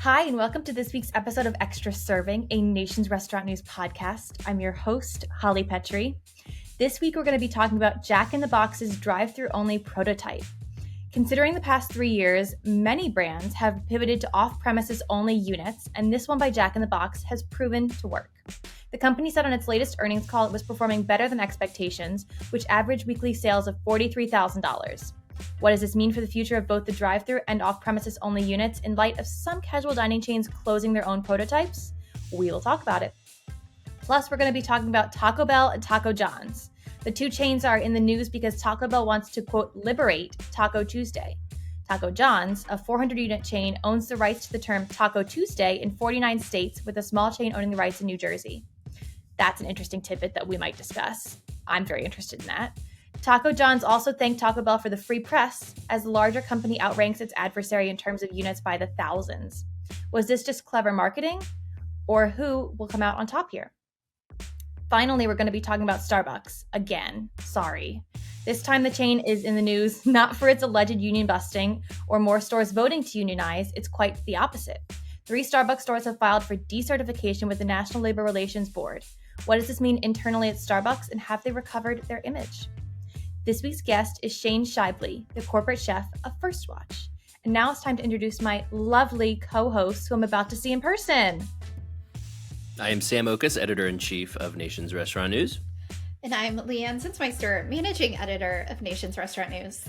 Hi, and welcome to this week's episode of Extra Serving, a Nation's Restaurant News podcast. I'm your host, Holly Petre. This week, we're going to be talking about Jack in the Box's drive-thru-only prototype. Considering the past 3 years, many brands have pivoted to off-premises only units, and this one by Jack in the Box has proven to work. The company said on its latest earnings call it was performing better than expectations, which averaged weekly sales of $43,000. What does this mean for the future of both the drive-thru and off-premises only units in light of some casual dining chains closing their own prototypes? We will talk about it. Plus, we're going to be talking about Taco Bell and Taco John's. The two chains are in the news because Taco Bell wants to, quote, liberate Taco Tuesday. Taco John's, a 400-unit chain, owns the rights to the term Taco Tuesday in 49 states, with a small chain owning the rights in New Jersey. That's an interesting tidbit that we might discuss. I'm very interested in that. Taco John's also thanked Taco Bell for the free press, as the larger company outranks its adversary in terms of units by the thousands. Was this just clever marketing? Or who will come out on top here? Finally, we're going to be talking about Starbucks. Again, sorry. This time the chain is in the news not for its alleged union busting or more stores voting to unionize. It's quite the opposite. 3 Starbucks stores have filed for decertification with the National Labor Relations Board. What does this mean internally at Starbucks, and have they recovered their image? This week's guest is Shane Shibley, the corporate chef of First Watch. And now it's time to introduce my lovely co-host who I'm about to see in person. I am Sam Oches, editor-in-chief of Nation's Restaurant News. And I'm Leigh Zinsmeister, managing editor of Nation's Restaurant News.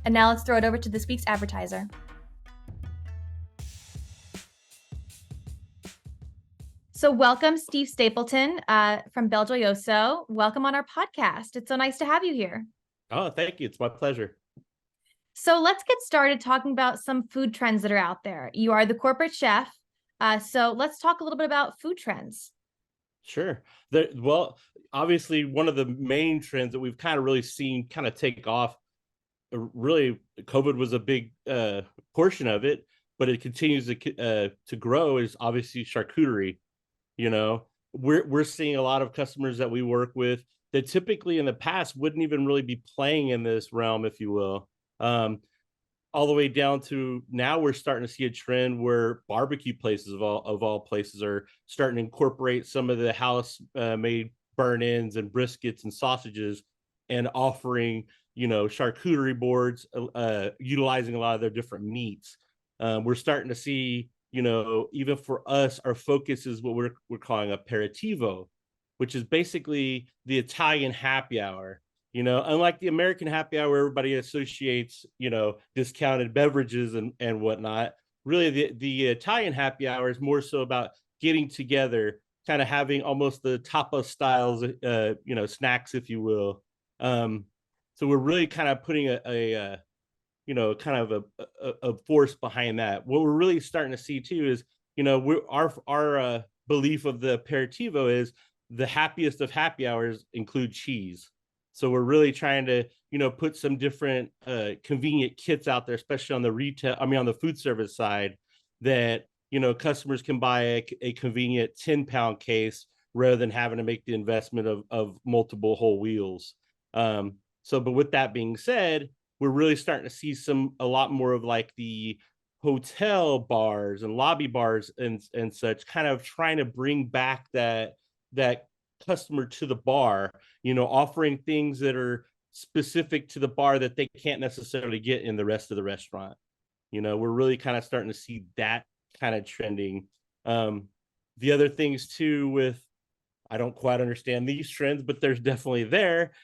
And now let's throw it over to this week's advertiser. So welcome, Steve Stapleton from Bel Gioioso. Welcome on our podcast. It's so nice to have you here. Oh, thank you. It's my pleasure. So let's get started talking about some food trends that are out there. You are the corporate chef. So let's talk a little bit about food trends. Sure. Well, obviously, one of the main trends that we've kind of really seen kind of take off, really, COVID was a big portion of it, but it continues to grow, is obviously charcuterie. You know, we're seeing a lot of customers that we work with that typically in the past wouldn't even really be playing in this realm, if you will. All the way down to now we're starting to see a trend where barbecue places of all places are starting to incorporate some of the house made burn-ins and briskets and sausages and offering, charcuterie boards, utilizing a lot of their different meats. We're starting to see, even for us, our focus is what we're calling aperitivo, which is basically the Italian happy hour. Unlike the American happy hour, everybody associates, discounted beverages and whatnot. Really, the Italian happy hour is more so about getting together, kind of having almost the tapas styles, snacks, if you will. So we're really kind of putting a force behind that. What we're really starting to see too is, our belief of the aperitivo is the happiest of happy hours include cheese. So we're really trying to, put some different convenient kits out there, especially on the food service side, that, customers can buy a convenient 10-pound case rather than having to make the investment of multiple whole wheels. But with that being said, we're really starting to see a lot more of like the hotel bars and lobby bars and such, kind of trying to bring back that customer to the bar, offering things that are specific to the bar that they can't necessarily get in the rest of the restaurant. We're really kind of starting to see that kind of trending. The other things too I don't quite understand these trends, but there's definitely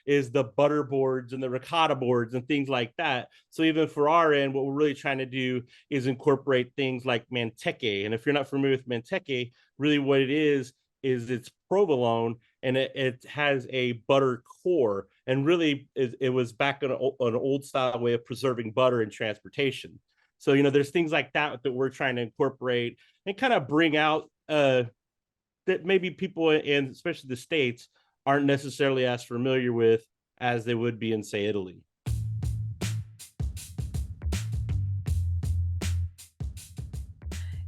is the butter boards and the ricotta boards and things like that. So even for our end, what we're really trying to do is incorporate things like manteca. And if you're not familiar with manteca, really what it is it's provolone, and it has a butter core. And really it was back an old style way of preserving butter in transportation. So, there's things like that we're trying to incorporate and kind of bring out that maybe people, and especially the States, aren't necessarily as familiar with as they would be in, say, Italy.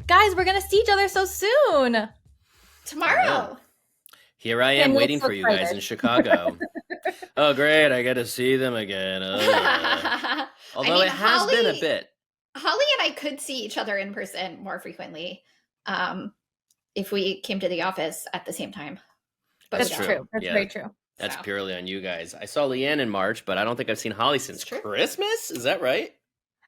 Guys, we're going to see each other so soon. Tomorrow. Here I am waiting for you guys in Chicago. Oh, great. I get to see them again. Although it has been a bit. Holly and I could see each other in person more frequently if we came to the office at the same time. But That's we don't. true. That's very true. That's So. purely on you guys. I saw Leanne in March, but I don't think I've seen Holly since Christmas. Is that right?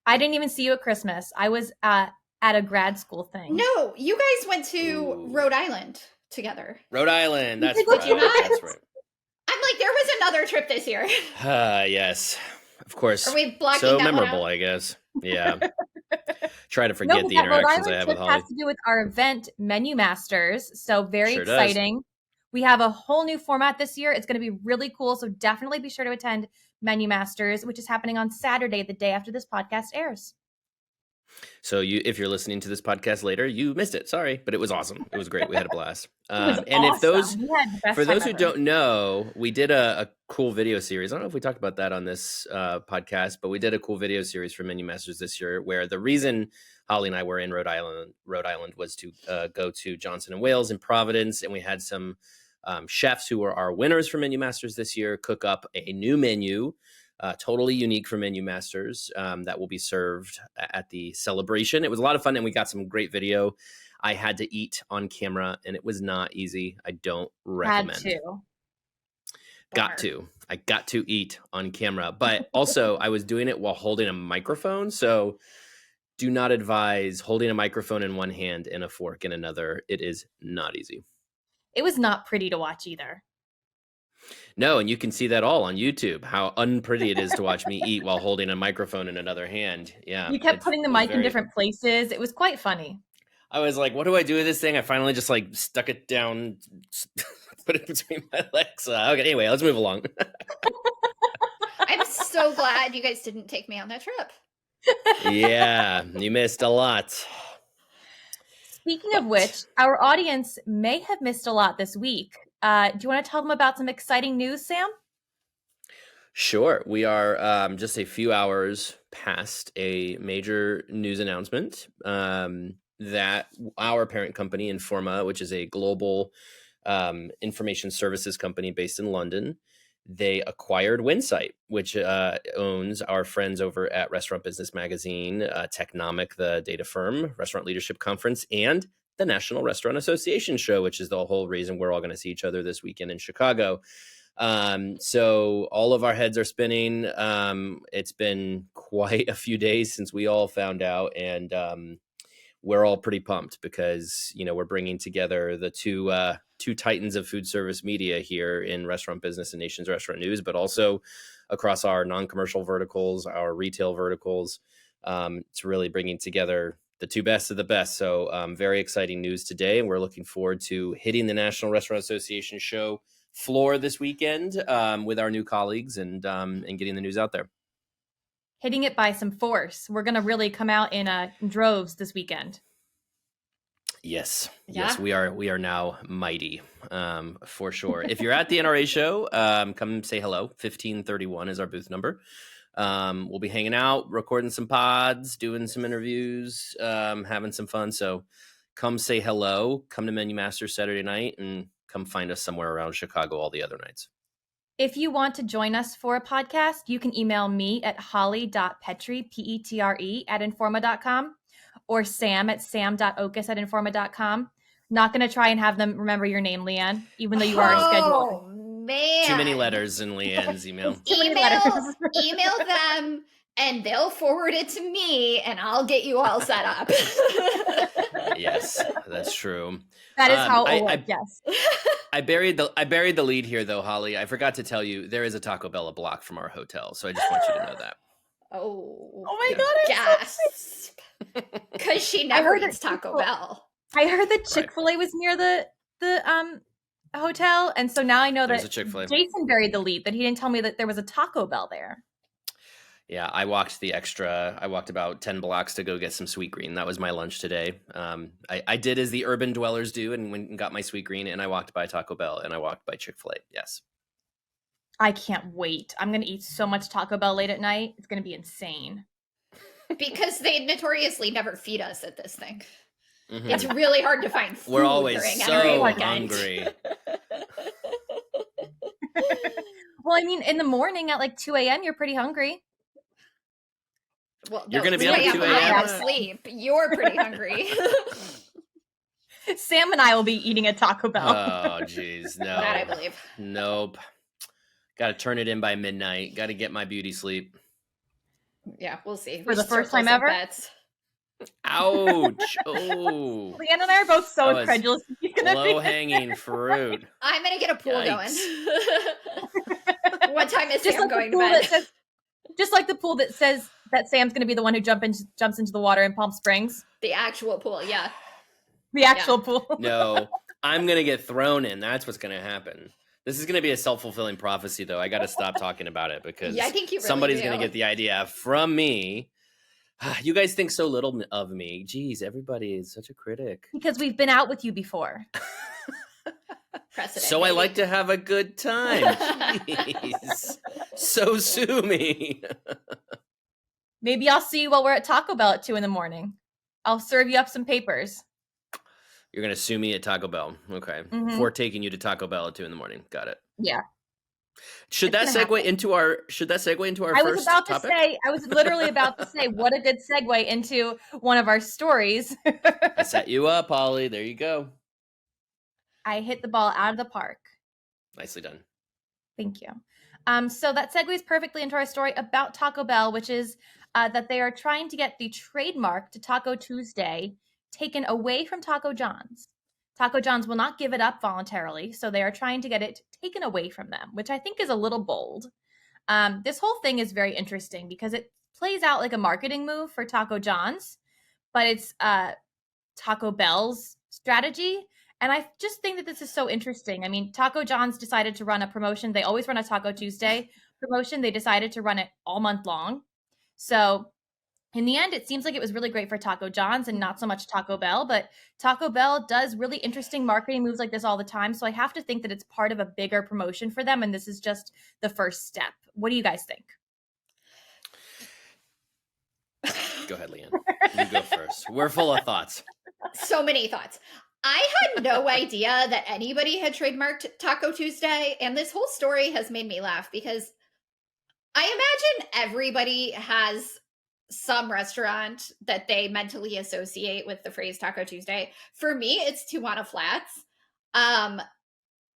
I didn't even see you at Christmas. I was at a grad school thing. No, you guys went to Rhode Island together. Rhode Island. That's Did right. you not? That's right. I'm like, there was another trip this year. Yes, of course. Are we blocking so that memorable, one out? I guess. Yeah. Try to forget the that Rhode interactions I Island have trip with Holly. has to do with our event, Menu Masters. So very Sure exciting. We have a whole new format this year. It's going to be really cool. So definitely be sure to attend Menu Masters, which is happening on Saturday, the day after this podcast airs. So if you're listening to this podcast later, you missed it. Sorry, but it was awesome. It was great. We had a blast. And awesome. For those who don't know, we did a cool video series. I don't know if we talked about that on this podcast, but we did a cool video series for Menu Masters this year, where the reason Holly and I were in Rhode Island was to go to Johnson & Wales in Providence, and we had some chefs who were our winners for Menu Masters this year cook up a new menu. Totally unique for Menu Masters that will be served at the celebration. It was a lot of fun, and we got some great video. I had to eat on camera, and it was not easy. I don't recommend. I got to eat on camera, but also I was doing it while holding a microphone. So do not advise holding a microphone in one hand and a fork in another. It is not easy. It was not pretty to watch either. No, and you can see that all on YouTube, how unpretty it is to watch me eat while holding a microphone in another hand. Yeah. You kept putting the mic in different places. It was quite funny. I was like, what do I do with this thing? I finally just stuck it down, put it between my legs. Okay, anyway, let's move along. I'm so glad you guys didn't take me on that trip. Yeah, you missed a lot. Speaking of which, our audience may have missed a lot this week. Do you want to tell them about some exciting news, Sam? Sure. We are just a few hours past a major news announcement that our parent company, Informa, which is a global information services company based in London, they acquired Winsight, which owns our friends over at Restaurant Business Magazine, Technomic, the data firm, Restaurant Leadership Conference, and the National Restaurant Association show, which is the whole reason we're all going to see each other this weekend in Chicago. So all of our heads are spinning. It's been quite a few days since we all found out, and we're all pretty pumped because, we're bringing together the two titans of food service media here in Restaurant Business and Nation's Restaurant News, but also across our non-commercial verticals, our retail verticals. It's really bringing together the two best of the best. So very exciting news today. And we're looking forward to hitting the National Restaurant Association show floor this weekend with our new colleagues and getting the news out there. Hitting it by some force. We're going to really come out in droves this weekend. Yes. Yeah. Yes, we are now mighty for sure. If you're at the NRA show, come say hello. 1531 is our booth number. We'll be hanging out, recording some pods, doing some interviews, having some fun. So come say hello, come to Menu Master Saturday night, and come find us somewhere around Chicago all the other nights. If you want to join us for a podcast, you can email me at holly.petre, Petre, @informa.com, or Sam at sam.oches@informa.com. Not going to try and have them remember your name, Leanne, even though you are scheduled. Oh, man. Too many letters in Leanne's email. Email them, and they'll forward it to me, and I'll get you all set up. Yes, that's true. That is how it works, yes. I buried the lead here, though, Holly. I forgot to tell you, there is a Taco Bell a block from our hotel, so I just want you to know that. Oh my God, gasp. Because she never eats Taco Bell. I heard that Chick-fil-A was near the hotel, and so now I know There's that a Chick-fil-A. Jason buried the lead, that he didn't tell me that there was a Taco Bell there. Yeah, I walked about 10 blocks to go get some sweet green. That was my lunch today. I did as the urban dwellers do and went and got my sweet green, and I walked by Taco Bell and I walked by Chick-fil-A. Yes. I can't wait. I'm going to eat so much Taco Bell late at night. It's going to be insane. Because they notoriously never feed us at this thing. Mm-hmm. It's really hard to find food. We're always during so NRA weekend. hungry. Well, I mean, in the morning at like 2 a.m., you're pretty hungry. Well, You're no, gonna be it's up at 2 I'm a.m.? asleep. You're pretty hungry. Sam and I will be eating at Taco Bell. Oh, geez, no. That I believe. Nope. Got to turn it in by midnight. Got to get my beauty sleep. Yeah, we'll see. For the first time ever? Bets. Ouch. Oh. Leanne and I are both so That was incredulous. He's gonna be- Low-hanging fruit. I'm gonna get a pool Yikes. going. What time is Just Sam like the going to pool bed? that says, just like the pool that says that Sam's going to be the one who jumps into the water in Palm Springs. The actual pool, yeah. The actual pool. No, I'm going to get thrown in. That's what's going to happen. This is going to be a self-fulfilling prophecy, though. I got to stop talking about it because Yeah, I think you really somebody's do. going to get the idea from me. You guys think so little of me. Geez, everybody is such a critic. Because we've been out with you before. Precedent, So I maybe. like to have a good time. Jeez. So sue me. Maybe I'll see you while we're at Taco Bell at 2 a.m. I'll serve you up some papers. You're going to sue me at Taco Bell. Okay. Mhm. For taking you to Taco Bell at 2 a.m. Got it. Yeah. Should that It's gonna segue into our I was first about topic? to say, I was literally about to say, what a good segue into one of our stories. I set you up, Holly. There you go. I hit the ball out of the park. Nicely done. Thank you. So that segues perfectly into our story about Taco Bell, which is that they are trying to get the trademark to Taco Tuesday taken away from Taco John's. Taco John's will not give it up voluntarily, so they are trying to get it taken away from them, which I think is a little bold. This whole thing is very interesting because it plays out like a marketing move for Taco John's, but it's Taco Bell's strategy. And I just think that this is so interesting. I mean, Taco John's decided to run a promotion. They always run a Taco Tuesday promotion. They decided to run it all month long. So in the end, it seems like it was really great for Taco John's and not so much Taco Bell. But Taco Bell does really interesting marketing moves like this all the time. So I have to think that it's part of a bigger promotion for them. And this is just the first step. What do you guys think? Go ahead, Leanne. You go first. We're full of thoughts. So many thoughts. I had no idea that anybody had trademarked Taco Tuesday, and this whole story has made me laugh because I imagine everybody has some restaurant that they mentally associate with the phrase Taco Tuesday. For me, it's Tijuana Flats. And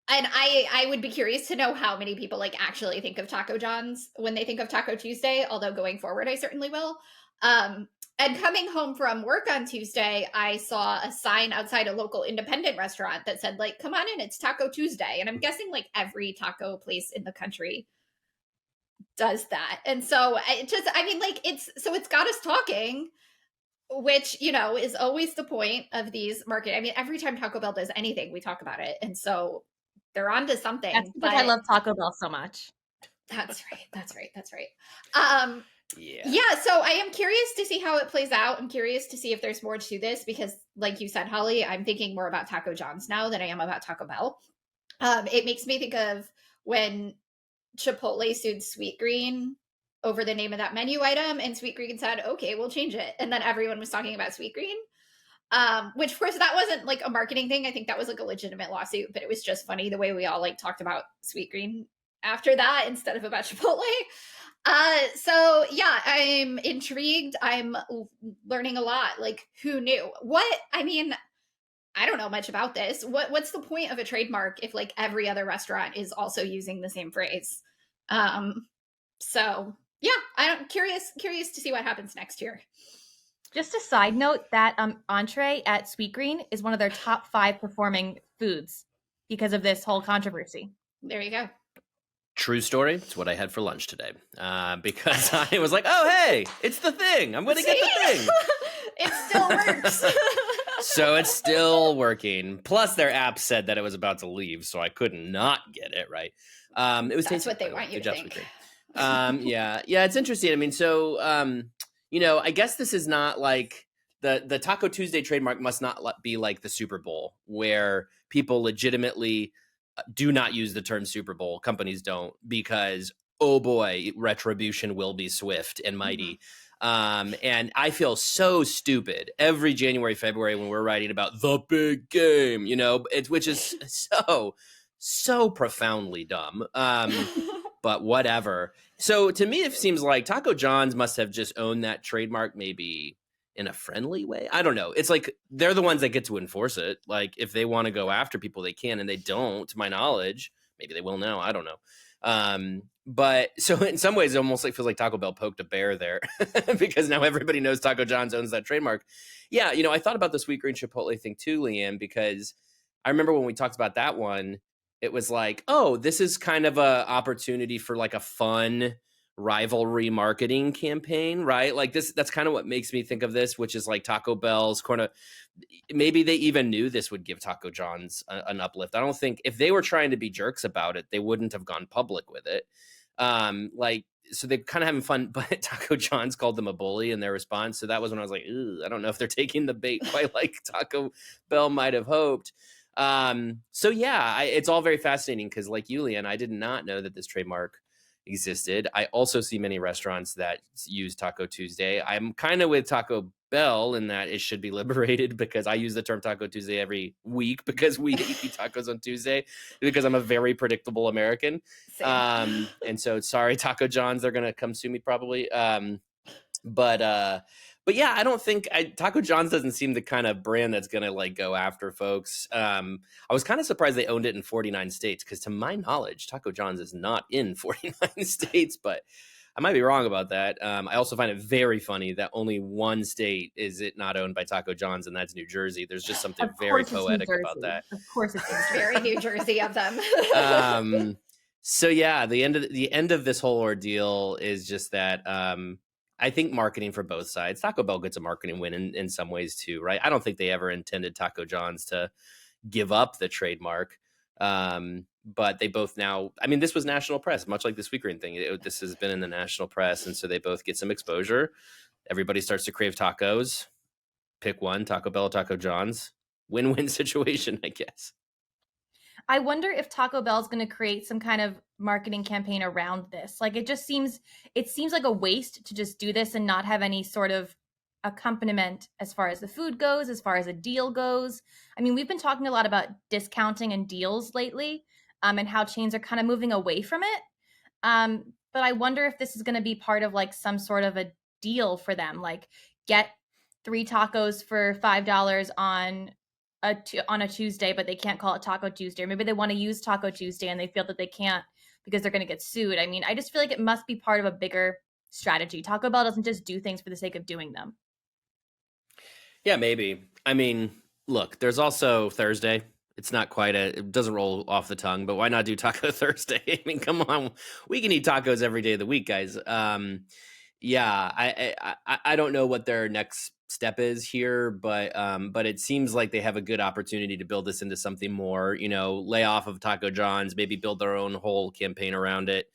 I would be curious to know how many people like actually think of Taco John's when they think of Taco Tuesday, although going forward, I certainly will. And coming home from work on Tuesday, I saw a sign outside a local independent restaurant that said, like, come on in, it's Taco Tuesday. And I'm guessing like every taco place in the country does that. And so it's got us talking, which, you know, is always the point of these market. I mean, every time Taco Bell does anything, we talk about it. And so they're onto something. That's because I love Taco Bell so much. That's right. Yeah, so I am curious to see how it plays out. I'm curious to see if there's more to this because, like you said, Holly, I'm thinking more about Taco John's now than I am about Taco Bell. It makes me think of when Chipotle sued Sweet Green over the name of that menu item, and Sweet Green said, okay, we'll change it. And then everyone was talking about Sweet Green, which, of course, that wasn't like a marketing thing. I think that was like a legitimate lawsuit, but it was just funny the way we all like talked about Sweet Green after that instead of about Chipotle. So yeah, I'm intrigued. I'm learning a lot. Like, who knew? I mean, I don't know much about this. What's the point of a trademark if like every other restaurant is also using the same phrase? So yeah, I'm curious to see what happens next year. Just a side note, that entree at Sweet Green is one of their top 5 performing foods because of this whole controversy. There you go. True story. It's what I had for lunch today. Because I was like, oh, hey, it's the thing. I'm going to get the thing. It still works. So it's still working. Plus, their app said that it was about to leave, so I could not get it right. It was That's tasty, what they by the way. want you Good to job, think. Sweet Green. Yeah, it's interesting. I mean, so, you know, I guess this is not like the Taco Tuesday trademark must not be like the Super Bowl where people legitimately do not use the term Super Bowl. Companies don't because, oh boy, retribution will be swift and mighty. Mm-hmm. And I feel so stupid every January, February when we're writing about the big game, you know, which is so profoundly dumb. But whatever. So to me, it seems like Taco John's must have just owned that trademark maybe in a friendly way. I don't know. It's like they're the ones that get to enforce it. Like if they want to go after people, they can, and they don't, to my knowledge. Maybe they will now. I don't know. But so in some ways, it almost like feels like Taco Bell poked a bear there because now everybody knows Taco John's owns that trademark. Yeah, I thought about the sweet green chipotle thing too, Leanne, because I remember when we talked about that one, it was like, oh, this is kind of a opportunity for like a fun rivalry marketing campaign, right? Like that's kind of what makes me think of this, which is like Taco Bell's kind of, maybe they even knew this would give Taco John's an uplift. I don't think if they were trying to be jerks about it, they wouldn't have gone public with it. So they're kind of having fun, but Taco John's called them a bully in their response. So that was when I was like, I don't know if they're taking the bait quite like Taco Bell might have hoped. So yeah, it's all very fascinating because like you, Leanne, I did not know that this trademark existed. I also see many restaurants that use Taco Tuesday. I'm kind of with Taco Bell in that it should be liberated because I use the term Taco Tuesday every week because we eat tacos on Tuesday because I'm a very predictable American. And so sorry, Taco John's, they're going to come sue me probably. But yeah, I don't think Taco John's doesn't seem the kind of brand that's going to like go after folks. I was kind of surprised they owned it in 49 states because to my knowledge, Taco John's is not in 49 states, but I might be wrong about that. I also find it very funny that only one state is it not owned by Taco John's, and that's New Jersey. There's just something very poetic about that. Of course, it's very New Jersey of them. So yeah, the end of this whole ordeal is just that I think marketing for both sides. Taco Bell gets a marketing win in some ways too, right? I don't think they ever intended Taco John's to give up the trademark. But they both now, I mean, this was national press, much like the Sweet Green thing. This has been in the national press. And so they both get some exposure. Everybody starts to crave tacos. Pick one, Taco Bell, Taco John's. Win-win situation, I guess. I wonder if Taco Bell is going to create some kind of marketing campaign around this. Like it seems like a waste to just do this and not have any sort of accompaniment as far as the food goes, as far as a deal goes. I mean, we've been talking a lot about discounting and deals lately, and how chains are kind of moving away from it. But I wonder if this is going to be part of like some sort of a deal for them, like get 3 tacos for $5 on a Tuesday, but they can't call it Taco Tuesday. Or maybe they want to use Taco Tuesday and they feel that they can't because they're going to get sued. I mean, I just feel like it must be part of a bigger strategy. Taco Bell doesn't just do things for the sake of doing them. Yeah, maybe. I mean, look, there's also Thursday. It's not quite it doesn't roll off the tongue, but why not do Taco Thursday? I mean, come on. We can eat tacos every day of the week, guys. Yeah, I don't know what their next step is here, but it seems like they have a good opportunity to build this into something more, lay off of Taco John's, maybe build their own whole campaign around it.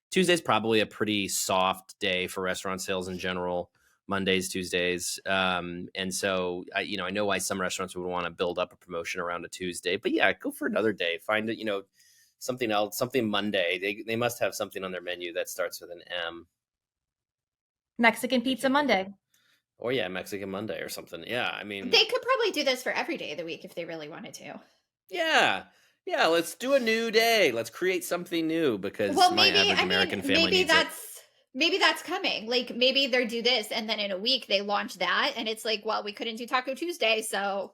Tuesday's probably a pretty soft day for restaurant sales in general. Mondays, Tuesdays. And so I know why some restaurants would want to build up a promotion around a Tuesday, but yeah, go for another day. Find it, something else, something Monday. They must have something on their menu that starts with an M. Mexican Pizza Monday. Or yeah, Mexican Monday or something. Yeah, I mean, they could probably do this for every day of the week if they really wanted to. Yeah, let's do a new day. Let's create something new because my average American family needs it. Maybe that's coming. Like maybe they do this and then in a week they launch that and it's like, well, we couldn't do Taco Tuesday, so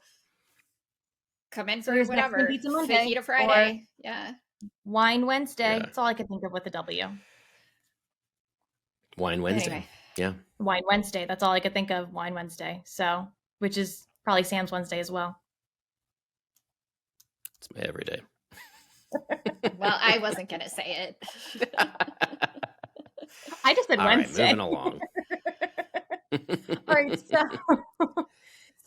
come in for whatever. Pizza Monday, Fajita Friday. Yeah. Wine Wednesday. Yeah. That's all I could think of with the W. Wine Wednesday. Anyway. Yeah. Wine Wednesday. That's all I could think of. Wine Wednesday. So, which is probably Sam's Wednesday as well. It's my everyday. Well, I wasn't going to say it. I just said Wednesday. Right, moving along. All right,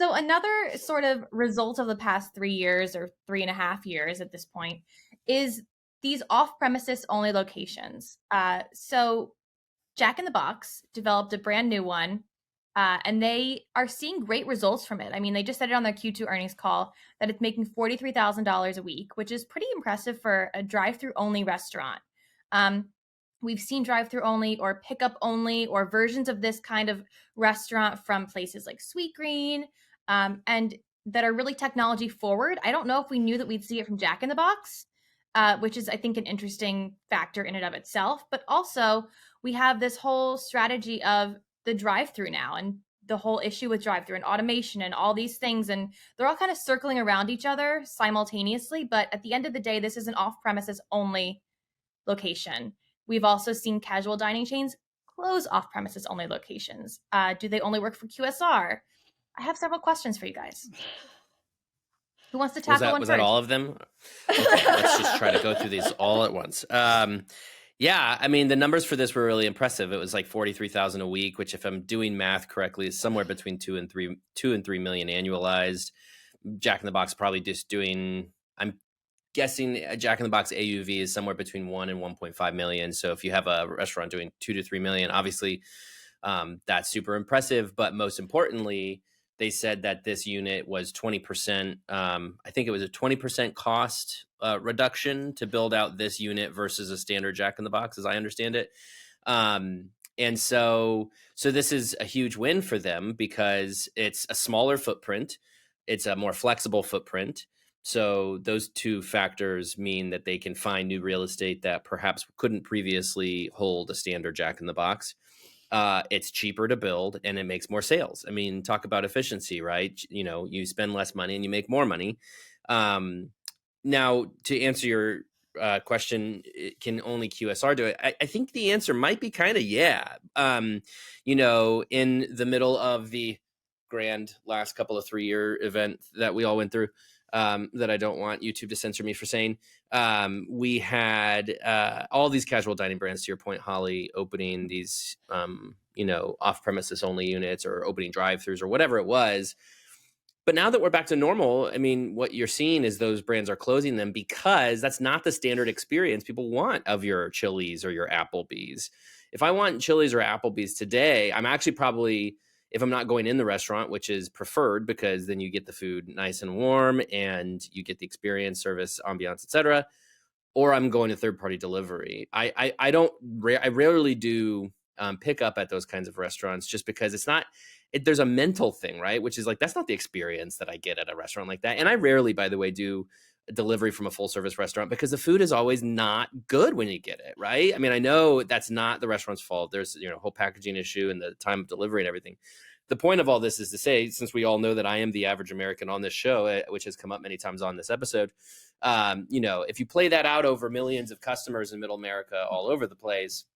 so another sort of result of the past 3 years or 3.5 years at this point is these off-premises only locations. So Jack in the Box developed a brand new one, and they are seeing great results from it. I mean, they just said it on their Q2 earnings call that it's making $43,000 a week, which is pretty impressive for a drive-thru only restaurant. We've seen drive-thru only or pickup only or versions of this kind of restaurant from places like Sweet Green, and that are really technology forward. I don't know if we knew that we'd see it from Jack in the Box, which is, I think, an interesting factor in and of itself. But also, we have this whole strategy of the drive-through now, and the whole issue with drive-through and automation and all these things, and they're all kind of circling around each other simultaneously. But at the end of the day, this is an off-premises only location. We've also seen casual dining chains close off-premises only locations. Do they only work for QSR? I have several questions for you guys. Who wants to tackle one Was first? that all of them? Okay, let's just try to go through these all at once. Yeah, I mean, the numbers for this were really impressive. It was like 43,000 a week, which, if I'm doing math correctly, is somewhere between 2 and 3 million annualized. Jack in the Box probably just doing, I'm guessing Jack in the Box AUV is somewhere between 1 and 1.5 million. So if you have a restaurant doing 2 to 3 million, obviously that's super impressive. But most importantly, they said that this unit was 20%. I think it was a 20% cost reduction to build out this unit versus a standard Jack in the Box, as I understand it. And so this is a huge win for them because it's a smaller footprint. It's a more flexible footprint. So those two factors mean that they can find new real estate that perhaps couldn't previously hold a standard Jack in the Box. It's cheaper to build and it makes more sales. I mean, talk about efficiency, right? You know, you spend less money and you make more money. Now, to answer your question, can only QSR do it? I think the answer might be kind of yeah. You know, in the middle of the grand last couple of 3-year event that we all went through, that I don't want YouTube to censor me for saying, we had all these casual dining brands, to your point, Holly, opening these, you know, off-premises only units or opening drive-thrus or whatever it was. But now that we're back to normal, I mean, what you're seeing is those brands are closing them because that's not the standard experience people want of your Chili's or your Applebee's. If I want Chili's or Applebee's today, I'm actually probably, if I'm not going in the restaurant, which is preferred because then you get the food nice and warm and you get the experience, service, ambiance, etc., or I'm going to third-party delivery. I rarely do pick up at those kinds of restaurants just because it's not. There's a mental thing, right? Which is like, that's not the experience that I get at a restaurant like that. And I rarely, by the way, do a delivery from a full service restaurant because the food is always not good when you get it, right? I mean, I know that's not the restaurant's fault. There's, you know, a whole packaging issue and the time of delivery and everything. The point of all this is to say, since we all know that I am the average American on this show, which has come up many times on this episode, you know, if you play that out over millions of customers in middle America all over the place,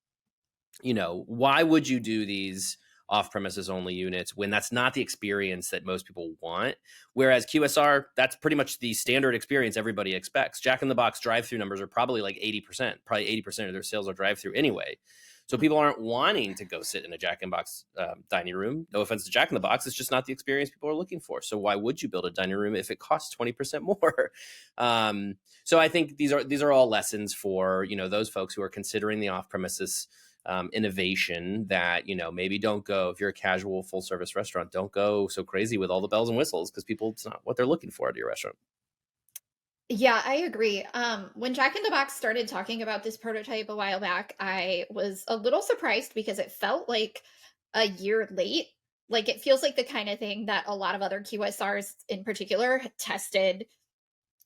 you know, why would you do these off-premises only units when that's not the experience that most people want? Whereas QSR, that's pretty much the standard experience everybody expects. Jack in the Box drive-through numbers are probably like 80%. Probably 80% of their sales are drive-through anyway. So people aren't wanting to go sit in a Jack in the Box dining room. No offense to Jack in the Box, it's just not the experience people are looking for. So why would you build a dining room if it costs 20% more? So I think these are all lessons for, you know, those folks who are considering the off-premises innovation that, you know, maybe don't go, if you're a casual full service restaurant, don't go so crazy with all the bells and whistles because it's not what they're looking for at your restaurant. Yeah, I agree. When Jack in the Box started talking about this prototype a while back, I was a little surprised because it felt like a year late. Like, it feels like the kind of thing that a lot of other QSRs in particular tested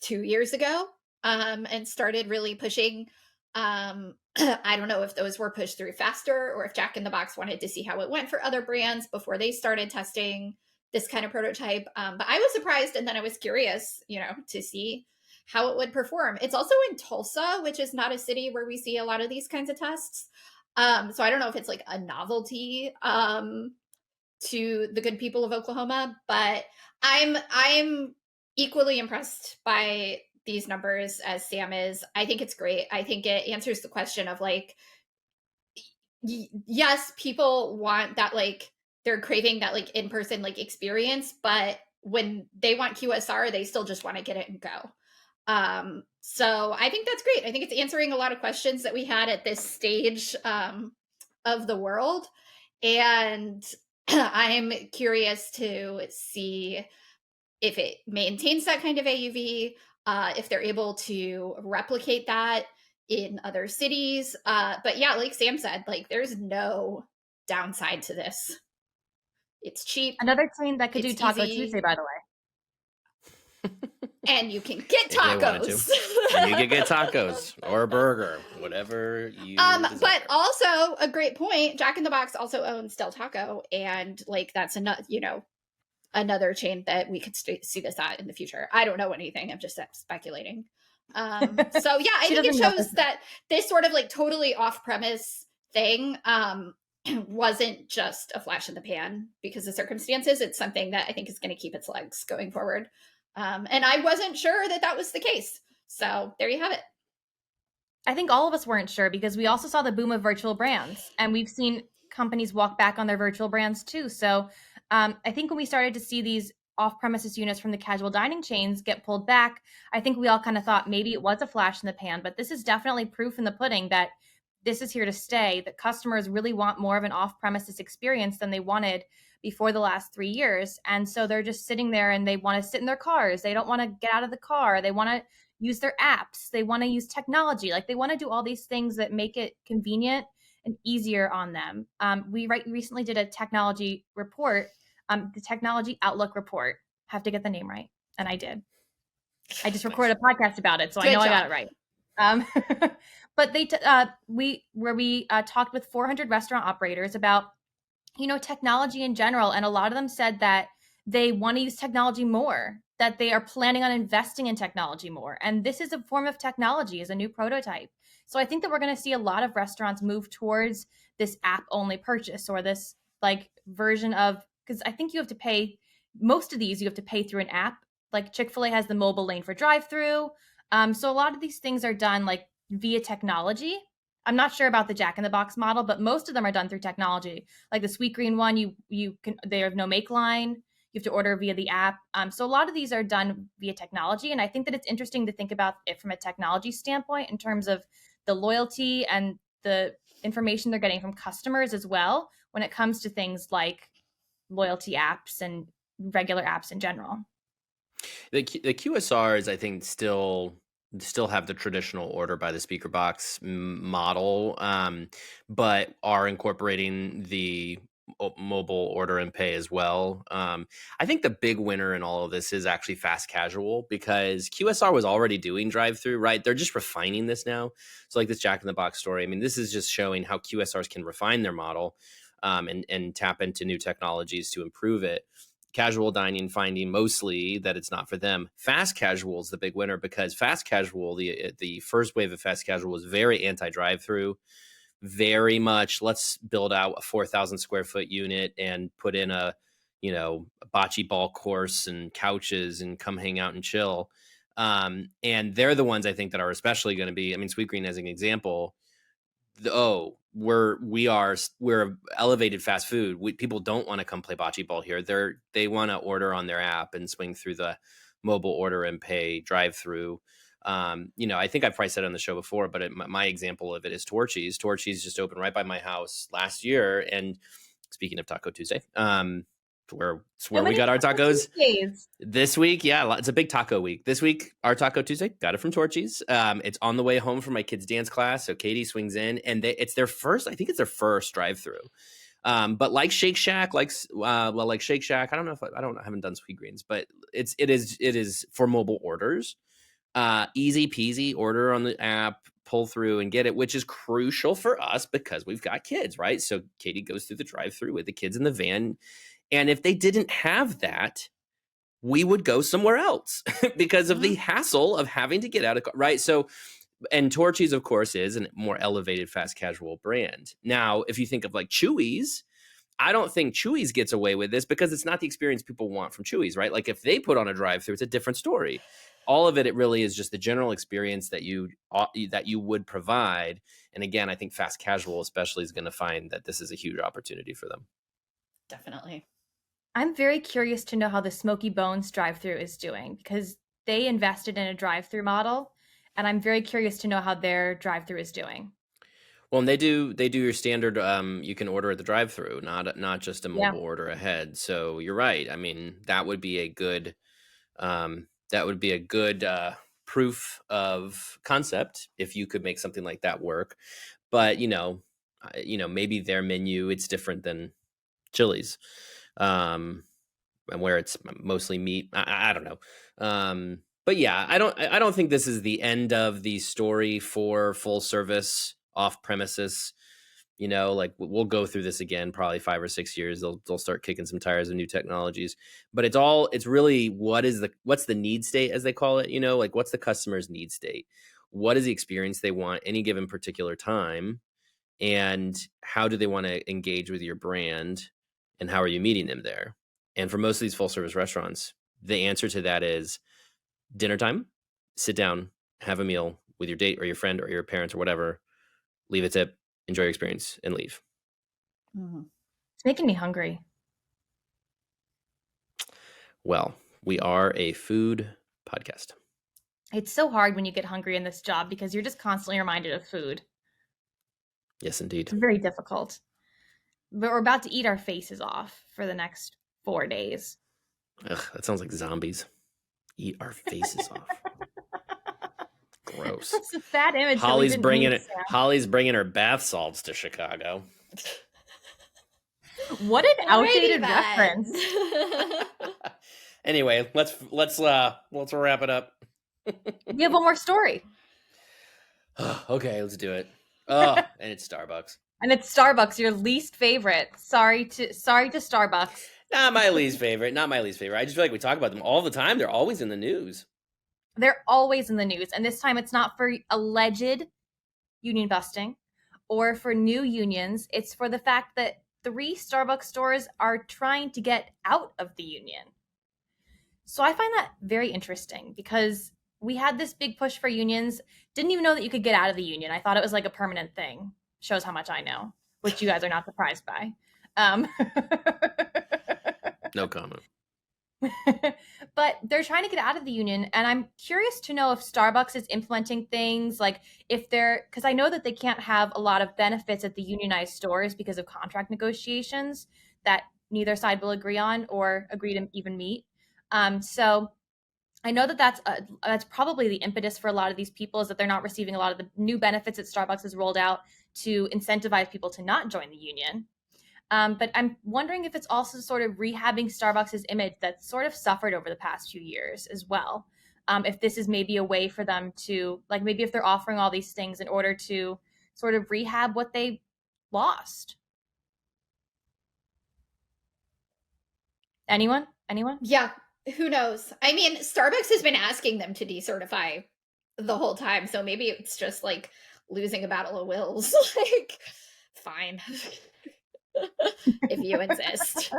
2 years ago, and started really pushing. I don't know if those were pushed through faster or if Jack in the Box wanted to see how it went for other brands before they started testing this kind of prototype. But I was surprised, and then I was curious, you know, to see how it would perform. It's also in Tulsa, which is not a city where we see a lot of these kinds of tests. So I don't know if it's like a novelty to the good people of Oklahoma, but I'm equally impressed by these numbers as Sam is. I think it's great. I think it answers the question of like, yes, people want that, like, they're craving that like in-person like experience, but when they want QSR, they still just want to get it and go. So I think that's great. I think it's answering a lot of questions that we had at this stage of the world. And I'm curious to see if it maintains that kind of AUV, if they're able to replicate that in other cities. But yeah, like Sam said, like, there's no downside to this. It's cheap. Another chain that could do Taco easy. Tuesday, by the way. And you can get If they wanted tacos. And you can get tacos or a burger, whatever you desire. But also a great point. Jack in the Box also owns Del Taco, and like that's another chain that we could see this at in the future. I don't know anything. I'm just speculating. So yeah, I think it shows that this sort of like totally off-premise thing wasn't just a flash in the pan because of circumstances. It's something that I think is going to keep its legs going forward. And I wasn't sure that was the case. So there you have it. I think all of us weren't sure because we also saw the boom of virtual brands, and we've seen companies walk back on their virtual brands too. So I think when we started to see these off-premises units from the casual dining chains get pulled back, I think we all kind of thought maybe it was a flash in the pan, but this is definitely proof in the pudding that this is here to stay, that customers really want more of an off-premises experience than they wanted before the last 3 years. And so they're just sitting there and they want to sit in their cars. They don't want to get out of the car. They want to use their apps. They want to use technology. Like they want to do all these things that make it convenient and easier on them. We recently did a technology report, the Technology Outlook report. Have to get the name right. And I did. I just recorded a podcast about it, so I know I got it right. But we talked with 400 restaurant operators about, technology in general. And a lot of them said that they want to use technology more, that they are planning on investing in technology more. And this is a form of technology, is a new prototype. So I think that we're going to see a lot of restaurants move towards this app only purchase, or this like version of, because I think you have to pay, most of these you have to pay through an app. Like Chick-fil-A has the mobile lane for drive-thru. So a lot of these things are done like via technology. I'm not sure about the Jack in the Box model, but most of them are done through technology. Like the Sweetgreen one, they have no make line. You have to order via the app. So a lot of these are done via technology. And I think that it's interesting to think about it from a technology standpoint in terms of the loyalty and the information they're getting from customers as well when it comes to things like loyalty apps and regular apps in general. The QSRs, I think, still have the traditional order by the speaker box model, but are incorporating the mobile order and pay as well. I think the big winner in all of this is actually fast casual, because QSR was already doing drive-through, right? They're just refining this now. So like this Jack in the Box story, I mean, this is just showing how QSRs can refine their model and tap into new technologies to improve it. Casual dining finding mostly that it's not for them. Fast casual is the big winner, because fast casual, the first wave of fast casual was very anti-drive-through, very much let's build out a 4,000 square foot unit and put in a bocce ball course and couches and come hang out and chill. And they're the ones I think that are especially going to be, I mean, Sweetgreen as an example, we're elevated fast food. People don't want to come play bocce ball here. They want to order on their app and swing through the mobile order and pay drive-through. I think I've probably said it on the show before, but my example of it is Torchy's. Torchy's just opened right by my house last year. And speaking of Taco Tuesday, where we got our tacos this week. Yeah, it's a big taco week. This week, our Taco Tuesday, got it from Torchy's. It's on the way home from my kids' dance class. So Katie swings in, and it's their first drive-through. But like Shake Shack, like Shake Shack, I haven't done Sweetgreens, but it is for mobile orders. Easy peasy, order on the app, pull through and get it, which is crucial for us because we've got kids, right? So Katie goes through the drive-through with the kids in the van. And if they didn't have that, we would go somewhere else because of the hassle of having to get out of car, right? So, and Torchy's, of course, is a more elevated fast casual brand. Now, if you think of like Chewy's, I don't think Chewy's gets away with this because it's not the experience people want from Chewy's, right? Like if they put on a drive-through, it's a different story. All of it really is just the general experience that you would provide. And again, I think fast casual especially is going to find that this is a huge opportunity for them. Definitely. I'm very curious to know how the Smoky Bones drive-thru is doing, because they invested in a drive-thru model, and I'm very curious to know how their drive-thru is doing. Well, and they do your standard. You can order at the drive-thru, not just a mobile order ahead. So you're right. I mean, that would be a good proof of concept if you could make something like that work. But maybe their menu, it's different than Chili's. and where it's mostly meat. I don't know. But yeah, I don't think this is the end of the story for full service off premises. Like we'll go through this again, probably 5 or 6 years. They'll start kicking some tires of new technologies, but it's really what's the need state, as they call it. Like what's the customer's need state? What is the experience they want any given particular time, and how do they want to engage with your brand, and how are you meeting them there? And for most of these full service restaurants, the answer to that is dinner time, sit down, have a meal with your date or your friend or your parents or whatever, leave a tip, enjoy your experience, and leave. It's making me hungry. Well, we are a food podcast. It's so hard when you get hungry in this job because you're just constantly reminded of food. Yes, indeed. It's very difficult. But we're about to eat our faces off for the next 4 days. Ugh, that sounds like zombies. Eat our faces off. Gross. It's a sad image. Holly's bringing her bath salts to Chicago. What an outdated reference. Anyway, let's wrap it up. We have one more story. Okay, let's do it. Oh, and it's Starbucks. And it's Starbucks, your least favorite. Sorry to Starbucks. Not my least favorite. I just feel like we talk about them all the time. They're always in the news. They're always in the news. And this time it's not for alleged union busting or for new unions. It's for the fact that 3 Starbucks stores are trying to get out of the union. So I find that very interesting because we had this big push for unions. Didn't even know that you could get out of the union. I thought it was like a permanent thing. Shows how much I know, which you guys are not surprised by. No comment. But they're trying to get out of the union, and I'm curious to know if Starbucks is implementing things like because I know that they can't have a lot of benefits at the unionized stores because of contract negotiations that neither side will agree on or agree to even meet. So I know that that's probably the impetus for a lot of these people, is that they're not receiving a lot of the new benefits that Starbucks has rolled out to incentivize people to not join the union. But I'm wondering if it's also sort of rehabbing Starbucks' image that's sort of suffered over the past few years as well. If this is maybe a way for them to, like, maybe if they're offering all these things in order to sort of rehab what they lost. Anyone? Yeah, who knows? I mean, Starbucks has been asking them to decertify the whole time, so maybe it's just like losing a battle of wills. Like, fine. If you insist.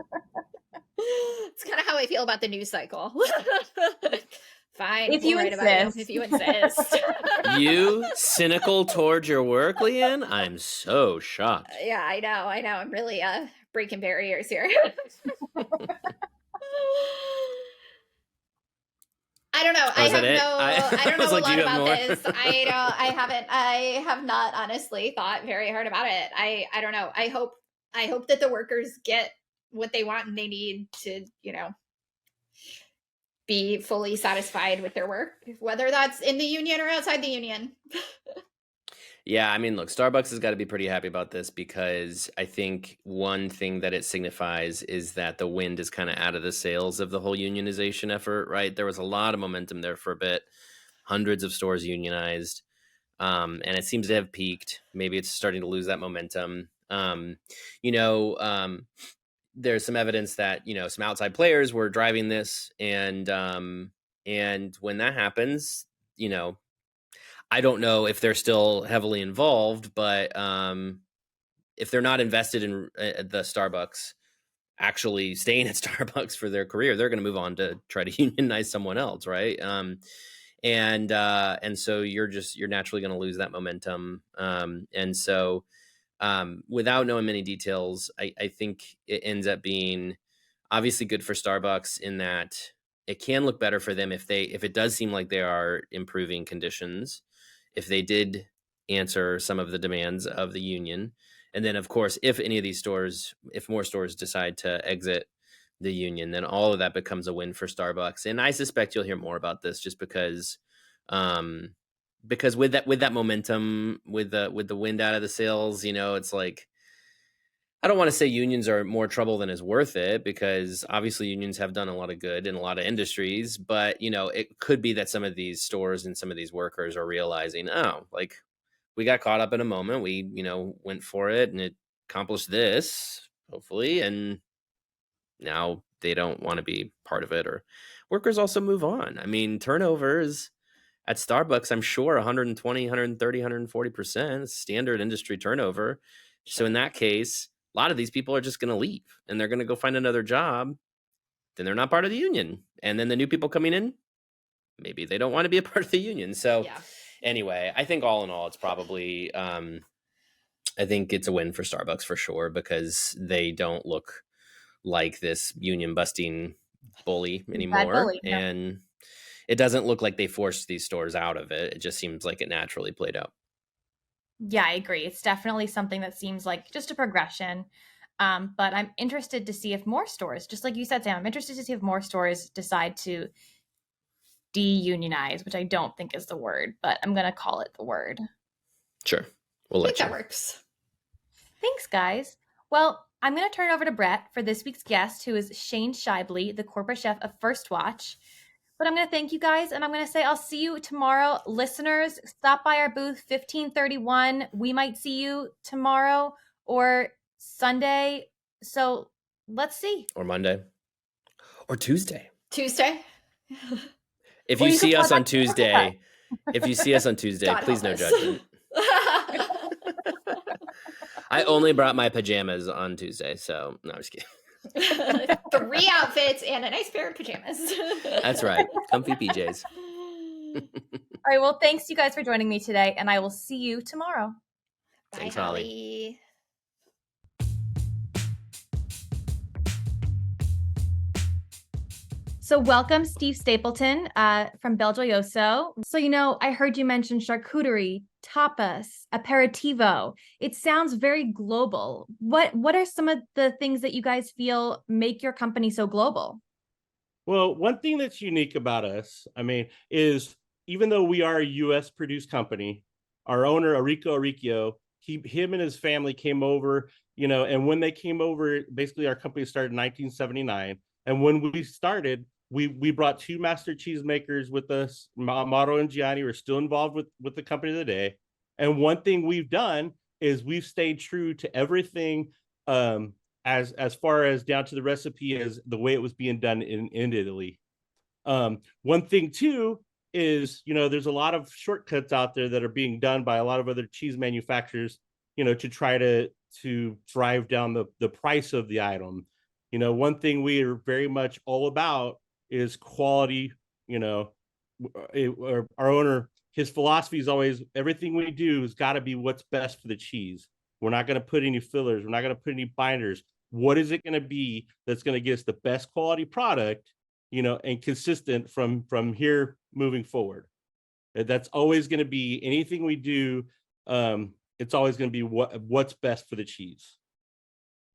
It's kind of how I feel about the news cycle. Fine. If you insist. If you insist. You cynical towards your work, Leanne? I'm so shocked. Yeah, I know. I'm really breaking barriers here. I don't know. I don't know a lot about this. I have not honestly thought very hard about it. I don't know. I hope that the workers get what they want and they need to, be fully satisfied with their work, whether that's in the union or outside the union. Yeah, I mean, look, Starbucks has got to be pretty happy about this, because I think one thing that it signifies is that the wind is kind of out of the sails of the whole unionization effort, right? There was a lot of momentum there for a bit, hundreds of stores unionized, and it seems to have peaked. Maybe it's starting to lose that momentum. There's some evidence that, some outside players were driving this, and when that happens, I don't know if they're still heavily involved, but if they're not invested in the Starbucks actually staying at Starbucks for their career, they're going to move on to try to unionize someone else, right? And so you're naturally going to lose that momentum. And so without knowing many details, I think it ends up being obviously good for Starbucks in that it can look better for them if it does seem like they are improving conditions, if they did answer some of the demands of the union. And then, of course, if more stores decide to exit the union, then all of that becomes a win for Starbucks. And I suspect you'll hear more about this just because with that momentum, with the wind out of the sails, it's like I don't want to say unions are more trouble than is worth it, because obviously unions have done a lot of good in a lot of industries, but it could be that some of these stores and some of these workers are realizing, oh, like we got caught up in a moment. We, went for it and it accomplished this, hopefully, and now they don't want to be part of it. Or workers also move on. I mean, turnovers at Starbucks, I'm sure 120, 130, 140% standard industry turnover. So in that case, a lot of these people are just going to leave and they're going to go find another job. Then they're not part of the union. And then the new people coming in, maybe they don't want to be a part of the union. So anyway, I think all in all, it's probably, I think it's a win for Starbucks for sure, because they don't look like this union busting bully anymore. Bully, no. And it doesn't look like they forced these stores out of it. It just seems like it naturally played out. Yeah, I agree. It's definitely something that seems like just a progression. But I'm interested to see if more stores, just like you said, Sam, I'm interested to see if more stores decide to de-unionize, which I don't think is the word, but I'm going to call it the word. Sure. We'll let you. That works. Thanks, guys. Well, I'm going to turn over to Brett for this week's guest, who is Shane Shibley, the corporate chef of First Watch. But I'm going to thank you guys, and I'm going to say I'll see you tomorrow. Listeners, stop by our booth, 1531. We might see you tomorrow or Sunday. So let's see. Or Monday. Or Tuesday. Tuesday? If you see us on Tuesday, please no judgment. I only brought my pajamas on Tuesday, so no, I'm just kidding. 3 outfits and a nice pair of pajamas. That's right. Comfy PJs. All right. Well, thanks you guys for joining me today, and I will see you tomorrow. Thanks, Holly. So welcome, Steve Stapleton from Belgioioso. So, I heard you mention charcuterie, tapas, aperitivo. It sounds very global. What are some of the things that you guys feel make your company so global? Well, one thing that's unique about us, is even though we are a U.S. produced company, our owner, Enrico Arricchio, him and his family came over, and when they came over, basically our company started in 1979. And when we started, we brought 2 master cheesemakers with us, Mauro and Gianni. We're still involved with the company today. And one thing we've done is we've stayed true to everything, as far as down to the recipe as the way it was being done in Italy. One thing too is, there's a lot of shortcuts out there that are being done by a lot of other cheese manufacturers, to try to drive down the price of the item. One thing we are very much all about is quality. Our owner, his philosophy is always, everything we do has got to be what's best for the cheese. We're not going to put any fillers. We're not going to put any binders. What is it going to be that's going to get us the best quality product, and consistent from here moving forward? That's always going to be, anything we do, it's always going to be what's best for the cheese.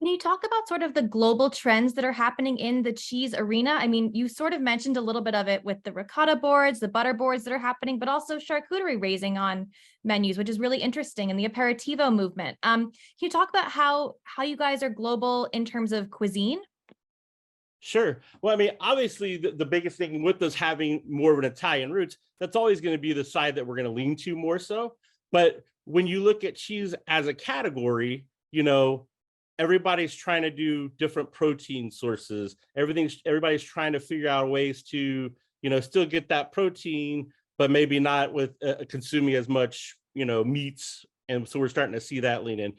Can you talk about sort of the global trends that are happening in the cheese arena? You sort of mentioned a little bit of it with the ricotta boards, the butter boards that are happening, but also charcuterie raising on menus, which is really interesting, and the aperitivo movement. Can you talk about how you guys are global in terms of cuisine? Sure. Well, obviously the biggest thing with us having more of an Italian roots, that's always going to be the side that we're going to lean to more so. But when you look at cheese as a category, everybody's trying to do different protein sources. Everybody's trying to figure out ways to, still get that protein, but maybe not with consuming as much, meats. And so we're starting to see that lean in.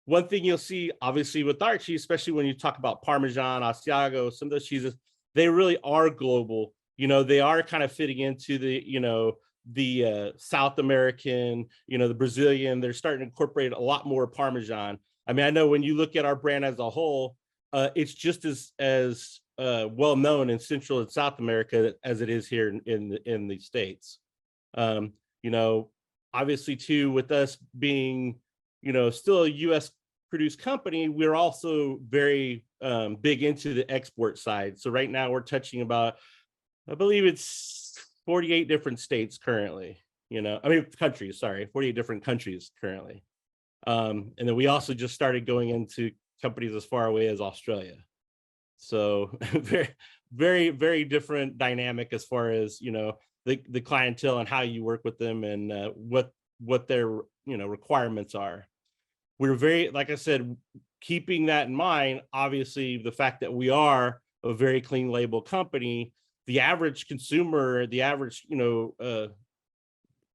One thing you'll see, obviously, with our cheese, especially when you talk about Parmesan, Asiago, some of those cheeses, they really are global. They are kind of fitting into the South American, the Brazilian. They're starting to incorporate a lot more Parmesan. I know when you look at our brand as a whole, it's just as well known in Central and South America as it is here in the States. Obviously too, with us being, still a U.S. produced company, we're also very big into the export side. So right now we're touching about, I believe it's 48 different states currently, countries, sorry, 48 different countries currently. And then we also just started going into companies as far away as Australia. So very, very, very different dynamic as far as, the clientele and how you work with them and what their, requirements are. We're very, like I said, keeping that in mind, obviously the fact that we are a very clean label company, the average consumer, the average,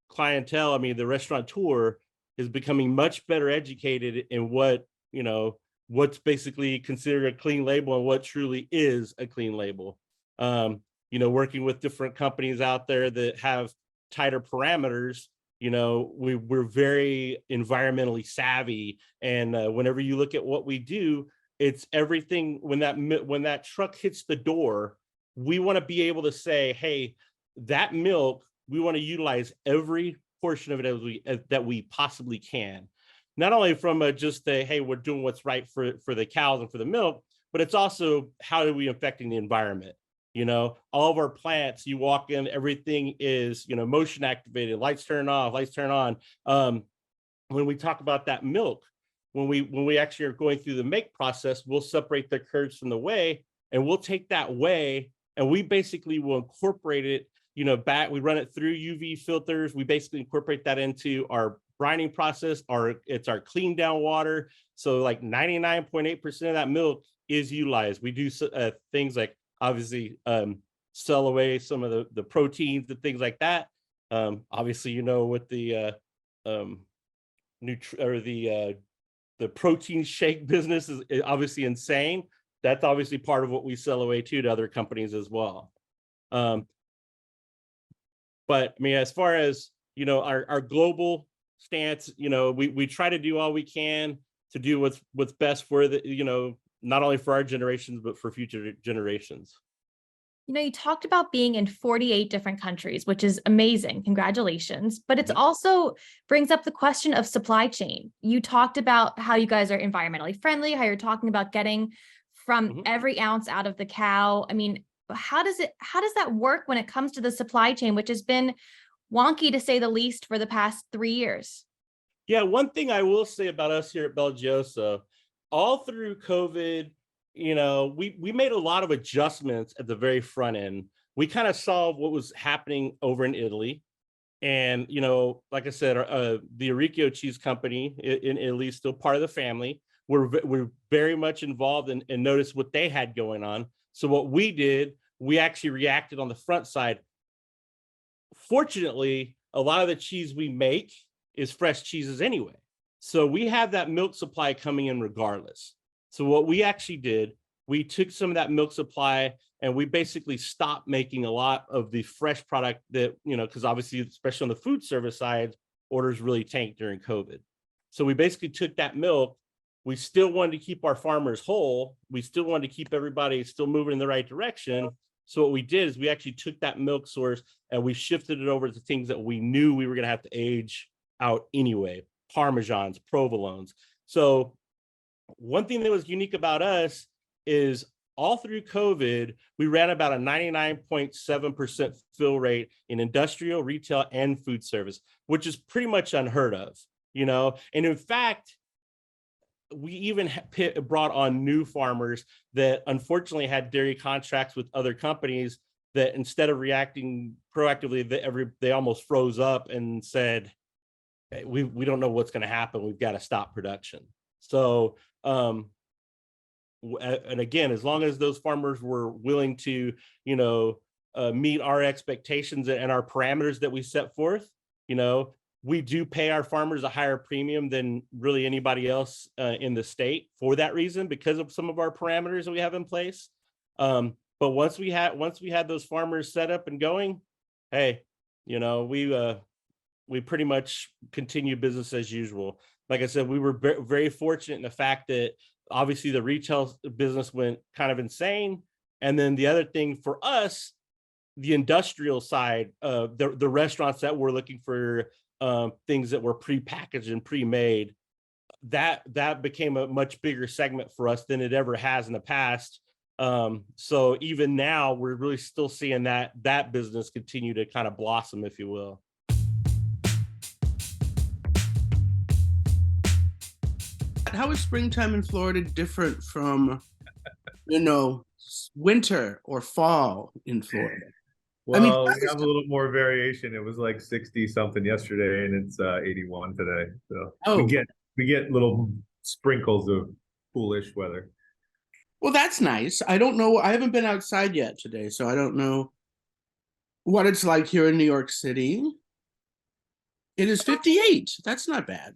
clientele, I mean, the restaurateur is becoming much better educated in what's basically considered a clean label and what truly is a clean label. Working with different companies out there that have tighter parameters, we're very environmentally savvy. And whenever you look at what we do, it's everything. When that truck hits the door, we want to be able to say, hey, that milk, we want to utilize every portion of it that we possibly can. Not only from hey, we're doing what's right for the cows and for the milk, but it's also how are we affecting the environment? All of our plants, you walk in, everything is, motion activated, lights turn off, lights turn on. When we talk about that milk, when we actually are going through the make process, we'll separate the curds from the whey, and we'll take that whey and we basically will incorporate it, back. We run it through UV filters. We basically incorporate that into our brining process. It's our clean down water. So like 99.8% of that milk is utilized. We do things like obviously sell away some of the proteins and things like that. Obviously, with the the protein shake business is obviously insane. That's obviously part of what we sell away to other companies as well. But I mean, as far as, our global stance, we try to do all we can to do what's best for the, not only for our generations, but for future generations. You talked about being in 48 different countries, which is amazing. Congratulations. But it's also brings up the question of supply chain. You talked about how you guys are environmentally friendly, how you're talking about getting from every ounce out of the cow. I mean, how does that work when it comes to the supply chain, which has been wonky to say the least for the past 3 years? Yeah, one thing I will say about us here at Belgioso, all through COVID, we made a lot of adjustments at the very front end. We kind of saw what was happening over in Italy. And, like I said, the Orecchio cheese company in Italy is still part of the family. We're very much involved and noticed what they had going on. So what we did, we actually reacted on the front side. Fortunately, a lot of the cheese we make is fresh cheeses anyway. So we have that milk supply coming in regardless. So what we actually did, we took some of that milk supply and we basically stopped making a lot of the fresh product that, because obviously, especially on the food service side, orders really tanked during COVID. So we basically took that milk. We still wanted to keep our farmers whole. We still wanted to keep everybody still moving in the right direction. So what we did is we actually took that milk source and we shifted it over to things that we knew we were going to have to age out anyway. Parmesans, provolones. So one thing that was unique about us is all through COVID, we ran about a 99.7% fill rate in industrial, retail, and food service, which is pretty much unheard of, And in fact, we even brought on new farmers that unfortunately had dairy contracts with other companies that instead of reacting proactively, they almost froze up and said, hey, we don't know what's going to happen. We've got to stop production. So, and again, as long as those farmers were willing to, meet our expectations and our parameters that we set forth, we do pay our farmers a higher premium than really anybody else in the state for that reason, because of some of our parameters that we have in place. But once we had those farmers set up and going, hey, we pretty much continue business as usual. Like I said, we were very fortunate in the fact that obviously the retail business went kind of insane. And then the other thing for us, the industrial side, the restaurants that were looking for things that were pre-packaged and pre-made, that became a much bigger segment for us than it ever has in the past. So even now, we're really still seeing that business continue to kind of blossom, if you will. How is springtime in Florida different from, winter or fall in Florida? Well, we have a little more variation. It was like 60 something yesterday, and it's 81 today. So we get little sprinkles of coolish weather. Well, that's nice. I don't know. I haven't been outside yet today, so I don't know what it's like here in New York City. It is 58. That's not bad.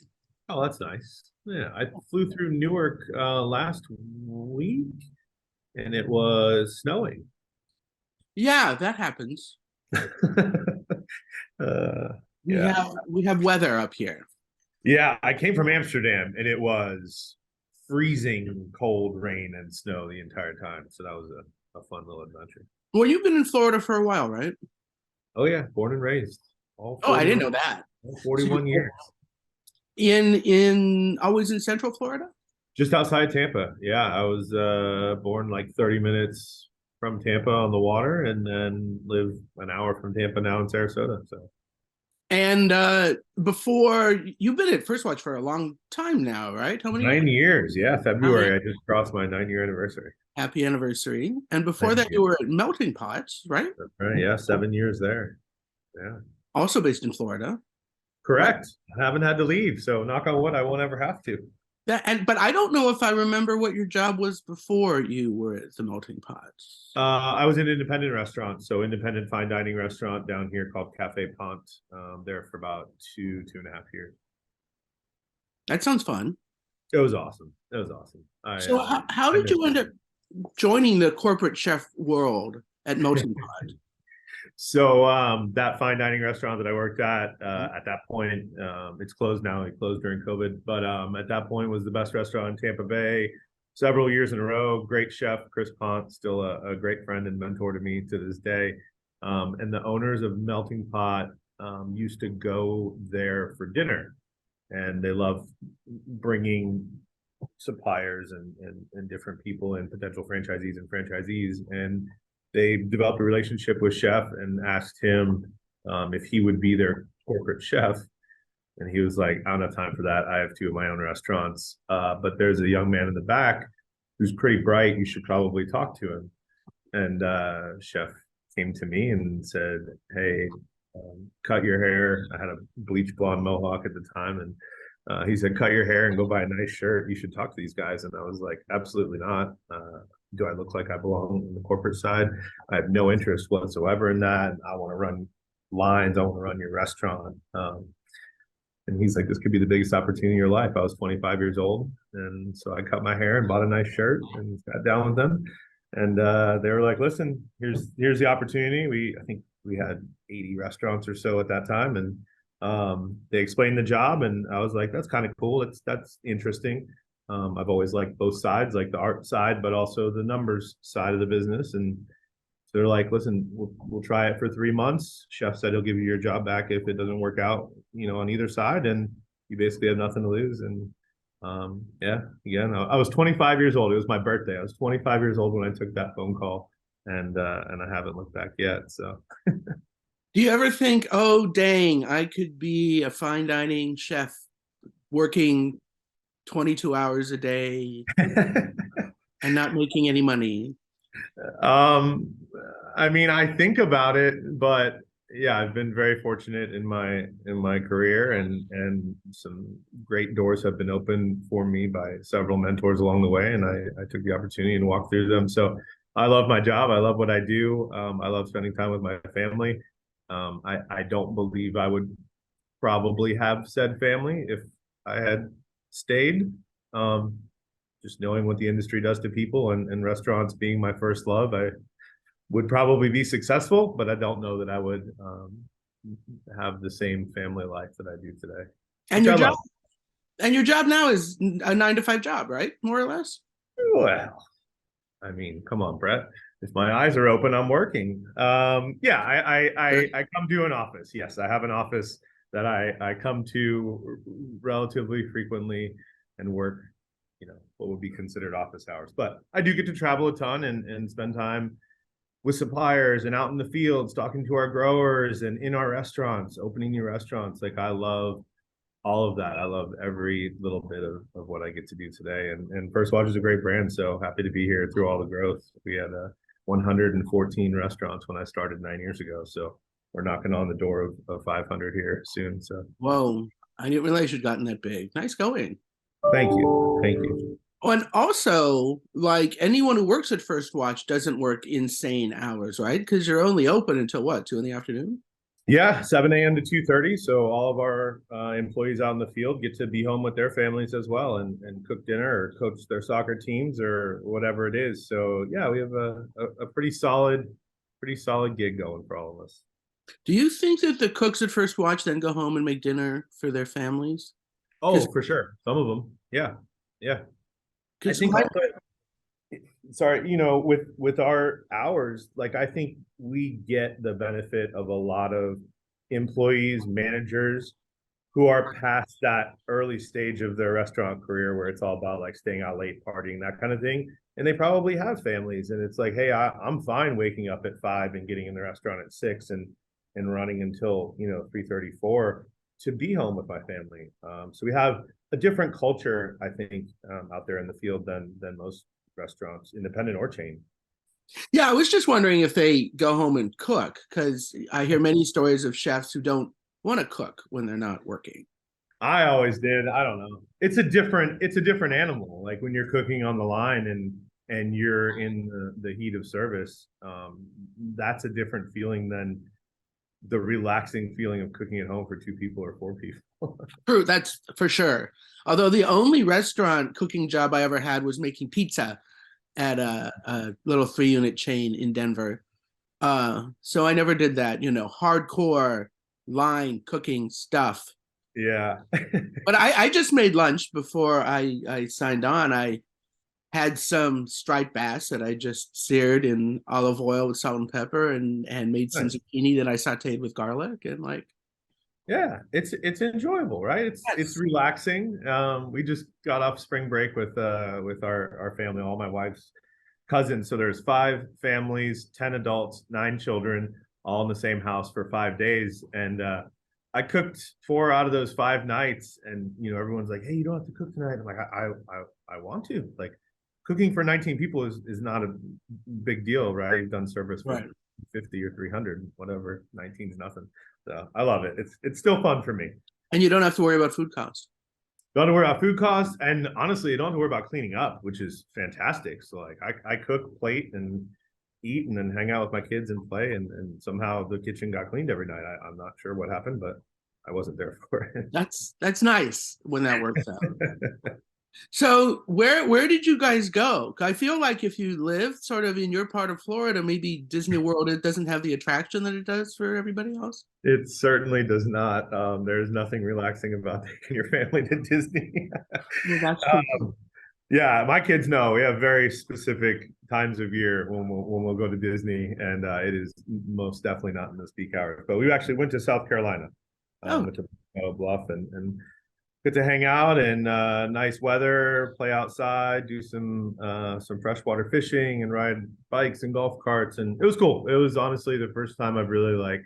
Oh, that's nice. Yeah, I flew through Newark last week, and it was snowing. Yeah, that happens. We have weather up here. Yeah, I came from Amsterdam, and it was freezing cold rain and snow the entire time. So that was a fun little adventure. Well, you've been in Florida for a while, right? Oh yeah, born and raised. I didn't know that. 41 years. Always in Central Florida? Just outside Tampa. Yeah, I was born like 30 minutes from Tampa on the water, and then live an hour from Tampa now in Sarasota. So. And before, you've been at First Watch for a long time now, right? How many? 9 years. Yeah, February. I just crossed my 9-year anniversary. Happy anniversary. And before that, you were at Melting Pots, right? That's right. Yeah, 7 years there. Yeah. Also based in Florida. Correct. I haven't had to leave, so knock on wood, I won't ever have to. But I don't know if I remember what your job was before you were at the Melting Pots. I was in an independent restaurant, so independent fine dining restaurant down here called Cafe Pont. There for about 2.5 years. That sounds fun. It was awesome. So how did you end up joining the corporate chef world at Melting Pot? So that fine dining restaurant that I worked at that point, it's closed now. It closed during COVID, but at that point was the best restaurant in Tampa Bay several years in a row. Great chef, Chris Pont, still a great friend and mentor to me to this day. And the owners of Melting Pot used to go there for dinner, and they love bringing suppliers and different people and potential franchisees. And they developed a relationship with Chef and asked him if he would be their corporate chef. And he was like, I don't have time for that. I have 2 of my own restaurants. But there's a young man in the back who's pretty bright. You should probably talk to him. And Chef came to me and said, hey, cut your hair. I had a bleach blonde mohawk at the time. And he said, cut your hair and go buy a nice shirt. You should talk to these guys. And I was like, absolutely not. Do I look like I belong in the corporate side? I have no interest whatsoever in that. I want to run lines. I want to run your restaurant. And he's like, this could be the biggest opportunity of your life. I was 25 years old. And so I cut my hair and bought a nice shirt and sat down with them. And they were like, listen, here's the opportunity. I think we had 80 restaurants or so at that time. And they explained the job. And I was like, that's kind of cool. That's interesting. I've always liked both sides, like the art side, but also the numbers side of the business. And so they're like, listen, we'll try it for 3 months. Chef said he'll give you your job back if it doesn't work out, on either side. And you basically have nothing to lose. And again, I was 25 years old. It was my birthday. I was 25 years old when I took that phone call, and I haven't looked back yet. So do you ever think, oh, dang, I could be a fine dining chef working 22 hours a day and not making any money? I mean, I think about it, but yeah, I've been very fortunate in my career, and some great doors have been opened for me by several mentors along the way, and I took the opportunity and walked through them. So I love my job. I love what I do. I love spending time with my family. I don't believe I would probably have said family if I had stayed. Just knowing what the industry does to people, and restaurants being my first love, I would probably be successful, but I don't know that I would have the same family life that I do today. And your job now is a 9-to-5 job, right? More or less? Well, I mean, come on, Brett. If my eyes are open, I'm working. I come to an office. Yes, I have an office that I come to relatively frequently and work, what would be considered office hours. But I do get to travel a ton and spend time with suppliers and out in the fields, talking to our growers and in our restaurants, opening new restaurants. Like, I love all of that. I love every little bit of what I get to do today. And First Watch is a great brand, so happy to be here through all the growth. We had 114 restaurants when I started 9 years ago, so we're knocking on the door of 500 here soon. So Whoa, I didn't realize you'd gotten that big. Nice going. thank you, thank you. And also, like anyone who works at First Watch doesn't work insane hours, right? Because you're only open until what, 2 in the afternoon? Yeah, 7 a.m. to 2:30. So all of our employees out in the field get to be home with their families as well and cook dinner or coach their soccer teams or whatever it is. So yeah, we have a pretty solid gig going for all of us. Do you think that the cooks at First Watch then go home and make dinner for their families? Oh, for sure. Some of them. Yeah. Yeah. I think also, sorry, with our hours, like I think we get the benefit of a lot of employees, managers who are past that early stage of their restaurant career where it's all about like staying out late, partying, that kind of thing. And they probably have families. And it's like, hey, I'm fine waking up at 5 and getting in the restaurant at 6 and running until 3:34 to be home with my family. So we have a different culture, I think, out there in the field than most restaurants, independent or chain. Yeah, I was just wondering if they go home and cook, because I hear many stories of chefs who don't want to cook when they're not working. I always did. I don't know. It's a different animal. Like when you're cooking on the line and you're in the heat of service, that's a different feeling than the relaxing feeling of cooking at home for 2 people or 4 people. True, that's for sure. Although the only restaurant cooking job I ever had was making pizza at a little 3-unit chain in Denver. So I never did that, hardcore line cooking stuff. Yeah. But I just made lunch before I signed on. I had some striped bass that I just seared in olive oil with salt and pepper and made some zucchini that I sauteed with garlic and yeah, it's enjoyable, right? It's relaxing. We just got off spring break with our family, all my wife's cousins. So there's 5 families, 10 adults, 9 children, all in the same house for 5 days. And I cooked 4 out of those 5 nights. And everyone's like, "Hey, you don't have to cook tonight." I'm like, I want to. Like, cooking for 19 people is not a big deal, right? You've done service for 50 or 300, whatever. 19 is nothing. So I love it. It's still fun for me. And you don't have to worry about food costs. Don't have to worry about food costs, and honestly, you don't have to worry about cleaning up, which is fantastic. So like I cook, plate, and eat, and then hang out with my kids and play, and somehow the kitchen got cleaned every night. I'm not sure what happened, but I wasn't there for it. That's nice when that works out. So where did you guys go? I feel like if you live sort of in your part of Florida, maybe Disney World, it doesn't have the attraction that it does for everybody else. It certainly does not. There's nothing relaxing about taking your family to Disney. Well, that's cool. Yeah, my kids know we have very specific times of year when we'll go to Disney, and it is most definitely not in those peak hours. But we actually went to South Carolina, went to Bluff, and get to hang out in nice weather, play outside, do some freshwater fishing, and ride bikes and golf carts, and it was cool. It was honestly the first time I've really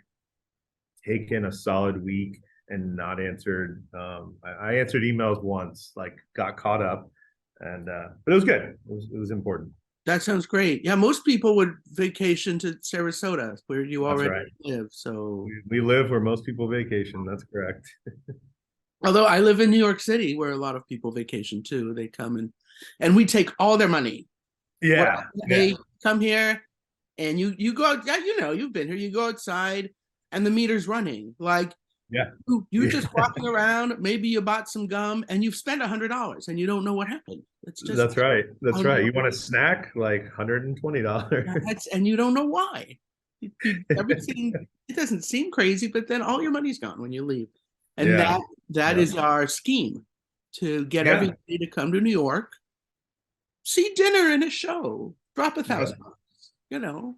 taken a solid week and not answered. I answered emails once, got caught up, and but it was good. It was important. That sounds great. Yeah, most people would vacation to Sarasota, where you already live. So we live where most people vacation. That's correct. Although I live in New York City, where a lot of people vacation too. They come and we take all their money. Yeah. They come here and you go out, you've been here, you go outside and the meter's running. You're just walking around, maybe you bought some gum and you've spent $100 and you don't know what happened. That's right. That's right. You want a snack, like $120. And you don't know why. Everything, it doesn't seem crazy, but then all your money's gone when you leave. And that is our scheme, to get everybody to come to New York, see dinner and a show, drop $1,000,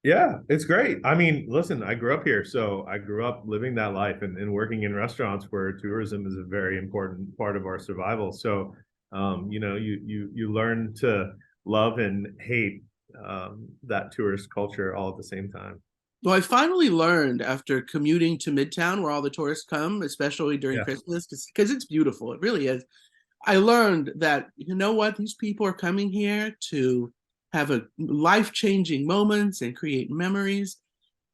Yeah, it's great. I mean, listen, I grew up here, so I grew up living that life and working in restaurants where tourism is a very important part of our survival. So, you learn to love and hate that tourist culture all at the same time. Well, I finally learned after commuting to Midtown, where all the tourists come, especially during Yeah. Christmas, because it's beautiful. It really is. I learned that, you know what, these people are coming here to have a life-changing moments and create memories.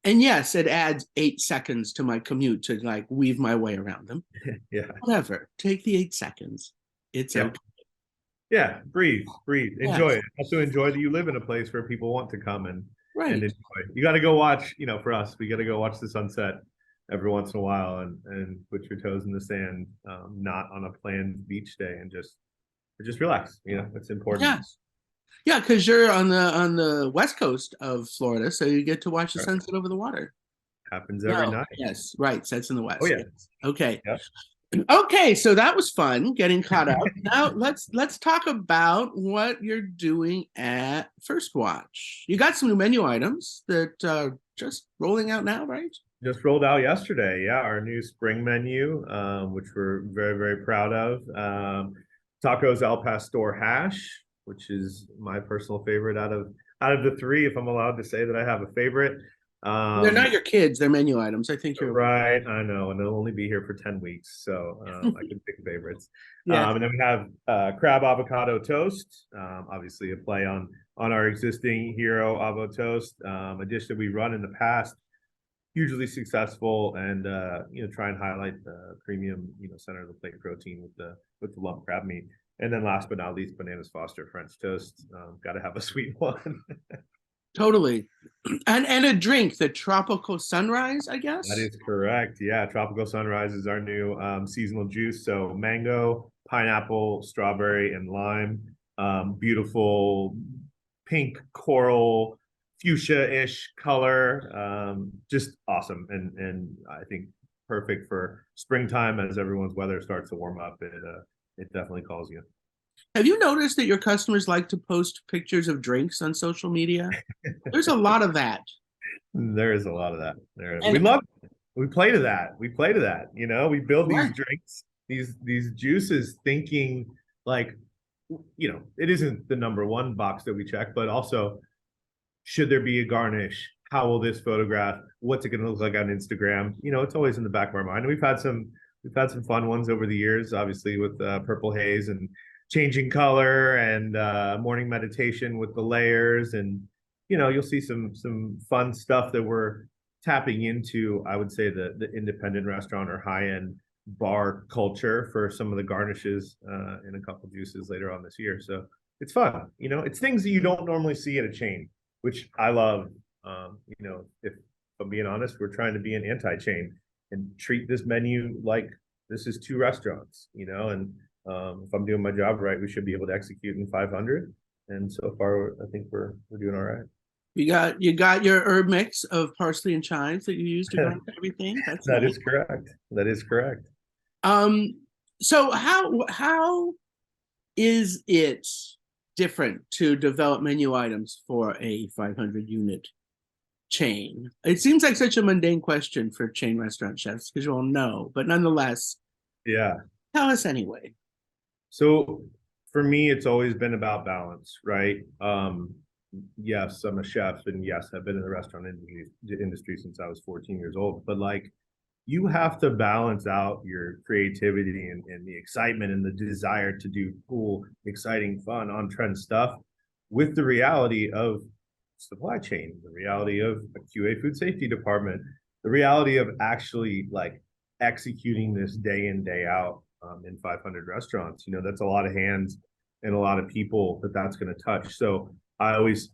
And yes, it adds 8 seconds to my commute to like weave my way around them. Yeah. Whatever, take the 8 seconds. It's Yep. okay. Yeah. Breathe. Enjoy Yes. it. Also enjoy that you live in a place where people want to come and Right. enjoy. You got to go watch, for us, we got to go watch the sunset every once in a while and put your toes in the sand, not on a planned beach day, and just relax. It's important. Yes. Yeah, because you're on the west coast of Florida, so you get to watch the sunset over the water. Happens every No, night. yes, right. Sets in the west. Oh yeah. Yes. Okay. Yep. Okay, so that was fun getting caught up. Now let's talk about what you're doing at First Watch. You got some new menu items that are just rolling out now, right? Just rolled out yesterday. Yeah, our new spring menu, which we're very, very proud of. Tacos al pastor hash, which is my personal favorite out of the three, if I'm allowed to say that I have a favorite. They're not your kids, they're menu items. I think you're right. I know, and they'll only be here for 10 weeks, so I can pick favorites. Yeah. And then we have crab avocado toast, obviously a play on our existing hero avo toast, a dish that we run in the past, hugely successful, and try and highlight the premium center of the plate protein with the lump crab meat. And then last but not least, bananas Foster French toast. Got to have a sweet one. Totally. And a drink, the Tropical Sunrise, I guess. That is correct. Yeah, Tropical Sunrise is our new seasonal juice. So mango, pineapple, strawberry, and lime. Beautiful pink coral, fuchsia-ish color. Just awesome, and I think perfect for springtime as everyone's weather starts to warm up. It definitely calls you. Have you noticed that your customers like to post pictures of drinks on social media? There's a lot of that. There is a lot of that. We love it. We play to that. We build these drinks, these juices, thinking like, it isn't the number one box that we check, but also, should there be a garnish? How will this photograph? What's it going to look like on Instagram? It's always in the back of our mind. And we've had some fun ones over the years, obviously with Purple Haze and changing color, and morning meditation with the layers, and you'll see some fun stuff that we're tapping into. I would say the independent restaurant or high-end bar culture for some of the garnishes in a couple juices later on this year. So it's fun. It's things that you don't normally see at a chain, which I love. If I'm being honest, we're trying to be an anti-chain and treat this menu like this is two restaurants, and if I'm doing my job right, we should be able to execute in 500. And so far, I think we're doing all right. You got your herb mix of parsley and chives that you use to garnish everything. That is correct. That is correct. So how is it different to develop menu items for a 500 unit chain? It seems like such a mundane question for chain restaurant chefs because you all know, but nonetheless, yeah. Tell us anyway. So for me, it's always been about balance, right? Yes, I'm a chef, and yes, I've been in the restaurant industry since I was 14 years old. But you have to balance out your creativity and the excitement and the desire to do cool, exciting, fun, on-trend stuff with the reality of supply chain, the reality of a QA food safety department, the reality of actually executing this day in, day out in 500 restaurants. That's a lot of hands and a lot of people that's going to touch. So I always,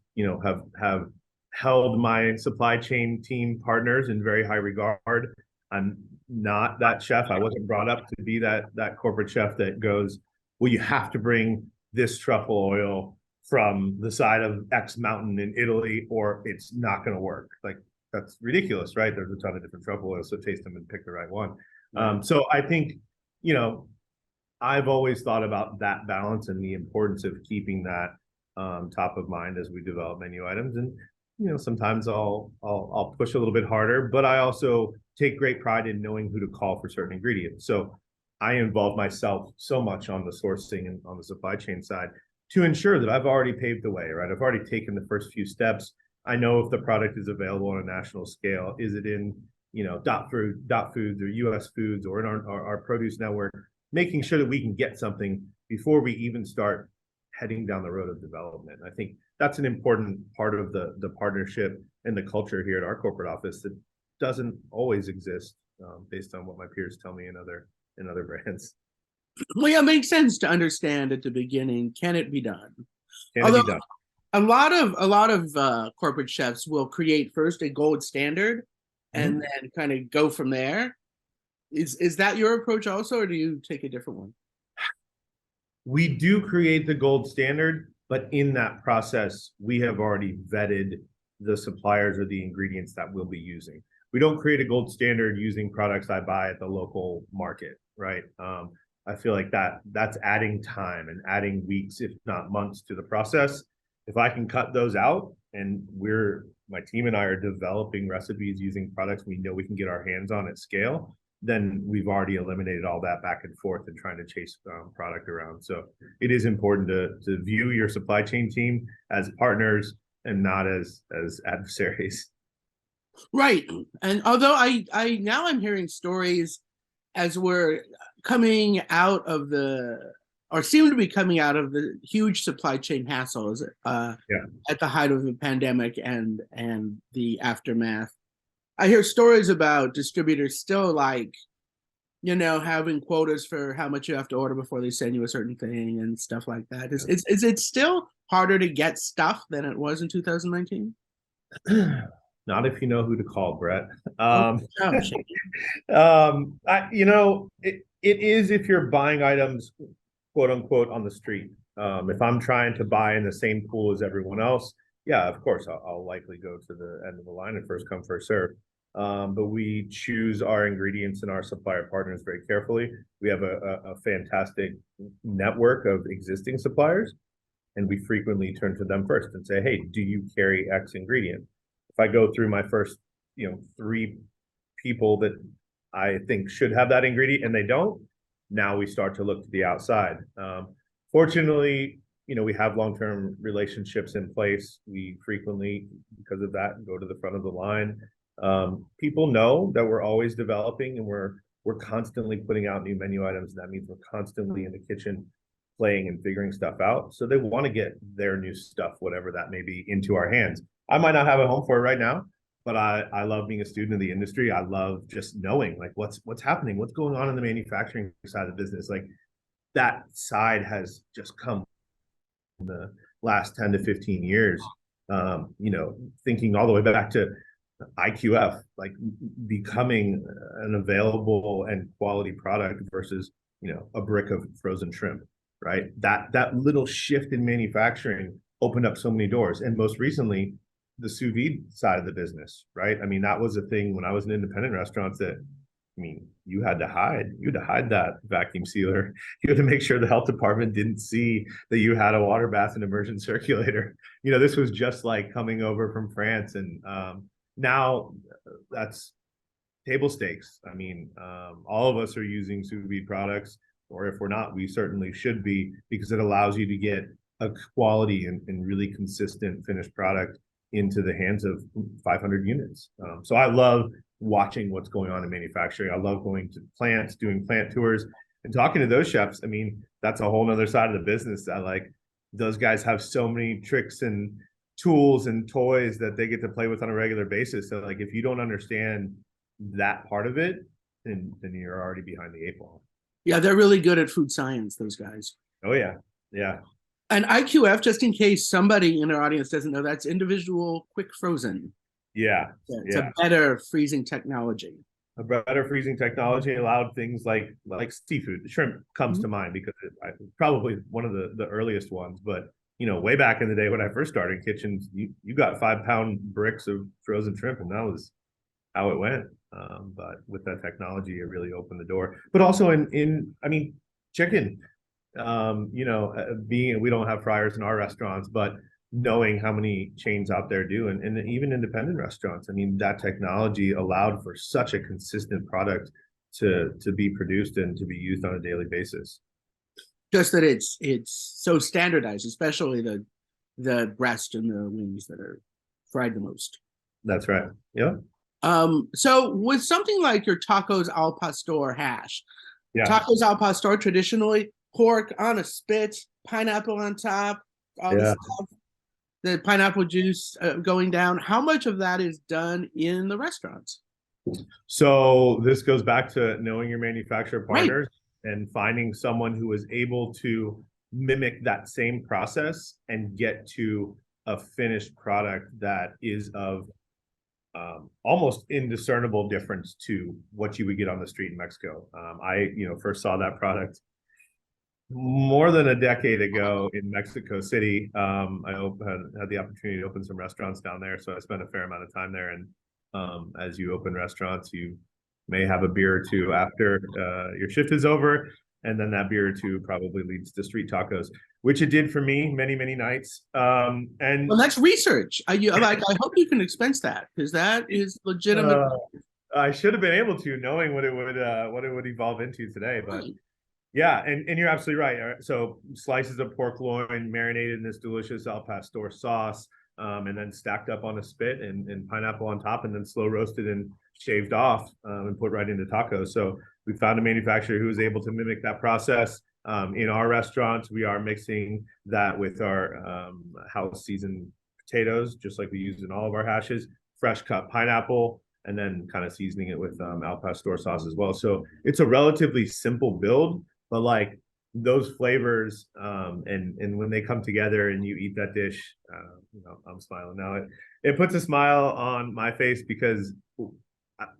have held my supply chain team partners in very high regard. I'm not that chef. I wasn't brought up to be that corporate chef that goes, well, you have to bring this truffle oil from the side of X mountain in Italy, or it's not going to work. That's ridiculous, right? There's a ton of different truffle oils, so taste them and pick the right one. So I think, I've always thought about that balance and the importance of keeping that top of mind as we develop menu items. And sometimes I'll push a little bit harder, but I also take great pride in knowing who to call for certain ingredients. So I involve myself so much on the sourcing and on the supply chain side to ensure that I've already paved the way, right? I've already taken the first few steps I know if the product is available on a national scale. Is it in, Dot Foods or US Foods or in our produce network, making sure that we can get something before we even start heading down the road of development. I think that's an important part of the partnership and the culture here at our corporate office that doesn't always exist, based on what my peers tell me in other brands. Well, yeah, it makes sense to understand at the beginning, can it be done? Can Although it be done? a lot of corporate chefs will create first a gold standard and then kind of go from there. Is that your approach also, or do you take a different one? We do create the gold standard, but in that process, we have already vetted the suppliers or the ingredients that we'll be using. We don't create a gold standard using products I buy at the local market, right? I feel like that's adding time and adding weeks, if not months, to the process. If I can cut those out, and my team and I are developing recipes using products we know we can get our hands on at scale, then we've already eliminated all that back and forth and trying to chase product around. So it is important to view your supply chain team as partners and not as adversaries. Right. And although I now I'm hearing stories as we're coming out of or seem to be coming out of the huge supply chain hassles at the height of the pandemic and the aftermath. I hear stories about distributors still having quotas for how much you have to order before they send you a certain thing and stuff like that. Is it still harder to get stuff than it was in 2019? Not if you know who to call, Brett. It is if you're buying items, quote unquote, on the street. If I'm trying to buy in the same pool as everyone else, yeah, of course, I'll likely go to the end of the line and first come, first serve. But we choose our ingredients and our supplier partners very carefully. We have a fantastic network of existing suppliers, and we frequently turn to them first and say, hey, do you carry X ingredient? If I go through my first, 3 people that I think should have that ingredient and they don't, now we start to look to the outside. Fortunately, we have long-term relationships in place. We frequently, because of that, go to the front of the line. People know that we're always developing and we're constantly putting out new menu items. That means we're constantly in the kitchen playing and figuring stuff out. So they want to get their new stuff, whatever that may be, into our hands. I might not have a home for it right now, but I love being a student of the industry. I love just knowing what's happening, what's going on in the manufacturing side of the business. Like that side has just come in the last 10 to 15 years. Thinking all the way back to IQF, like becoming an available and quality product versus, a brick of frozen shrimp, right? That little shift in manufacturing opened up so many doors. And most recently, the sous vide side of the business, right? I mean, that was a thing when I was in independent restaurants that, you had to hide that vacuum sealer. You had to make sure the health department didn't see that you had a water bath and immersion circulator. This was just like coming over from France. And now that's table stakes. All of us are using sous vide products, or if we're not, we certainly should be, because it allows you to get a quality and really consistent finished product into the hands of 500 units. So I love watching what's going on in manufacturing. I love going to plants, doing plant tours and talking to those chefs. That's a whole nother side of the business. Those guys have so many tricks and tools and toys that they get to play with on a regular basis. So if you don't understand that part of it, then you're already behind the 8 ball. Yeah, they're really good at food science, those guys. Oh yeah. Yeah. And IQF, just in case somebody in our audience doesn't know, that's individual quick frozen. Yeah. It's a better freezing technology. A better freezing technology allowed things like seafood. Shrimp comes to mind because it's probably one of the earliest ones. But, way back in the day when I first started in kitchens, you got 5-pound bricks of frozen shrimp, and that was how it went. But with that technology, it really opened the door. But also in chicken. We don't have fryers in our restaurants, but knowing how many chains out there do, and even independent restaurants, that technology allowed for such a consistent product to be produced and to be used on a daily basis. Just that it's so standardized, especially the breast and the wings that are fried the most. That's right. Yeah. So with something like your tacos al pastor hash, Yeah. tacos al pastor traditionally pork on a spit, pineapple on top, all the stuff, the pineapple juice going down. How much of that is done in the restaurants? So this goes back to knowing your manufacturer partners, right, and finding someone who is able to mimic that same process and get to a finished product that is of almost indiscernible difference to what you would get on the street in Mexico. I first saw that product more than a decade ago in Mexico City. I had the opportunity to open some restaurants down there, so I spent a fair amount of time there. And as you open restaurants, you may have a beer or two after your shift is over, and then that beer or two probably leads to street tacos, which it did for me many, many nights. And well, that's research. I hope you can expense that, because that is legitimate. I should have been able to, knowing what it would evolve into today, but. Right. Yeah, and you're absolutely right. So slices of pork loin marinated in this delicious al pastor sauce, and then stacked up on a spit, and pineapple on top, and then slow roasted and shaved off, and put right into tacos. So we found a manufacturer who was able to mimic that process. In our restaurants, we are mixing that with our house seasoned potatoes, just like we use in all of our hashes, fresh cut pineapple, and then kind of seasoning it with al pastor sauce as well. So it's a relatively simple build. But like those flavors, and when they come together and you eat that dish, I'm smiling now. It puts a smile on my face because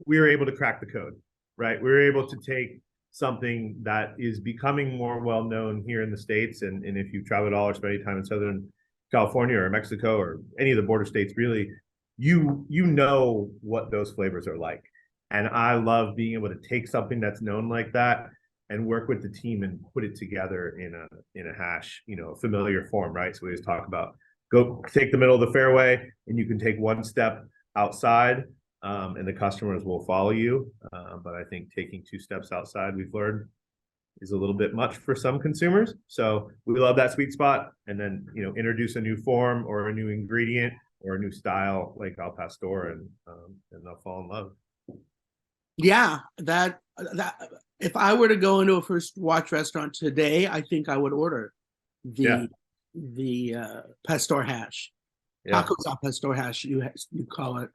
we were able to crack the code, right? We were able to take something that is becoming more well known here in the States, and if you've traveled at all or spent any time in Southern California or Mexico or any of the border states, really, you know what those flavors are like. And I love being able to take something that's known like that and work with the team and put it together in a hash, familiar form, right? So we always talk about go take the middle of the fairway, and you can take one step outside, and the customers will follow you. But I think taking two steps outside, we've learned, is a little bit much for some consumers. So we love that sweet spot, and then introduce a new form or a new ingredient or a new style like al pastor, and they'll fall in love. Yeah, that if I were to go into a First Watch restaurant today, I think I would order the pastor hash, tacos al pastor hash. You call it,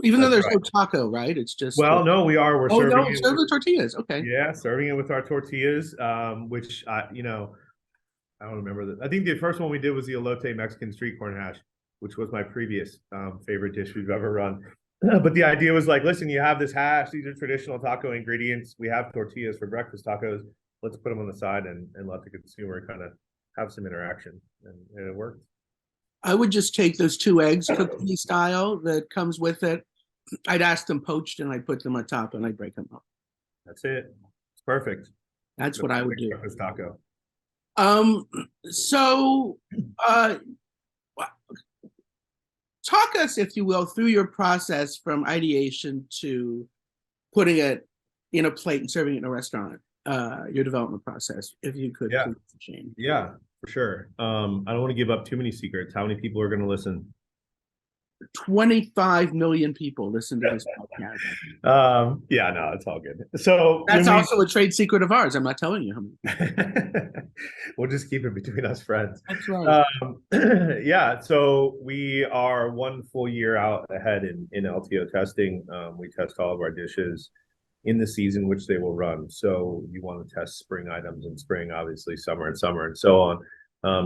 even though there's no taco, right? It's just no, we are. We're serving it with tortillas. Okay, yeah, serving it with our tortillas, which I don't remember I think the first one we did was the elote Mexican street corn hash, which was my previous favorite dish we've ever run. But the idea was like, listen, you have this hash, these are traditional taco ingredients. We have tortillas for breakfast tacos. Let's put them on the side and let the consumer kind of have some interaction. And it worked. I would just take those 2 eggs, cookie style, that comes with it. I'd ask them poached, and I'd put them on top, and I'd break them up. That's it. It's perfect. That's what I would do. Breakfast taco. So talk us, if you will, through your process from ideation to putting it in a plate and serving it in a restaurant, your development process, if you could. Yeah. Please, Shane. Yeah, for sure. I don't want to give up too many secrets. How many people are going to listen? 25 million people listen to this podcast. Yeah, no, it's all good. So that's also a trade secret of ours. I'm not telling you how many. We'll just keep it between us friends. That's right. Yeah, so we are 1 full year out ahead in LTO testing. We test all of our dishes in the season which they will run. So you want to test spring items in spring, obviously summer and so on.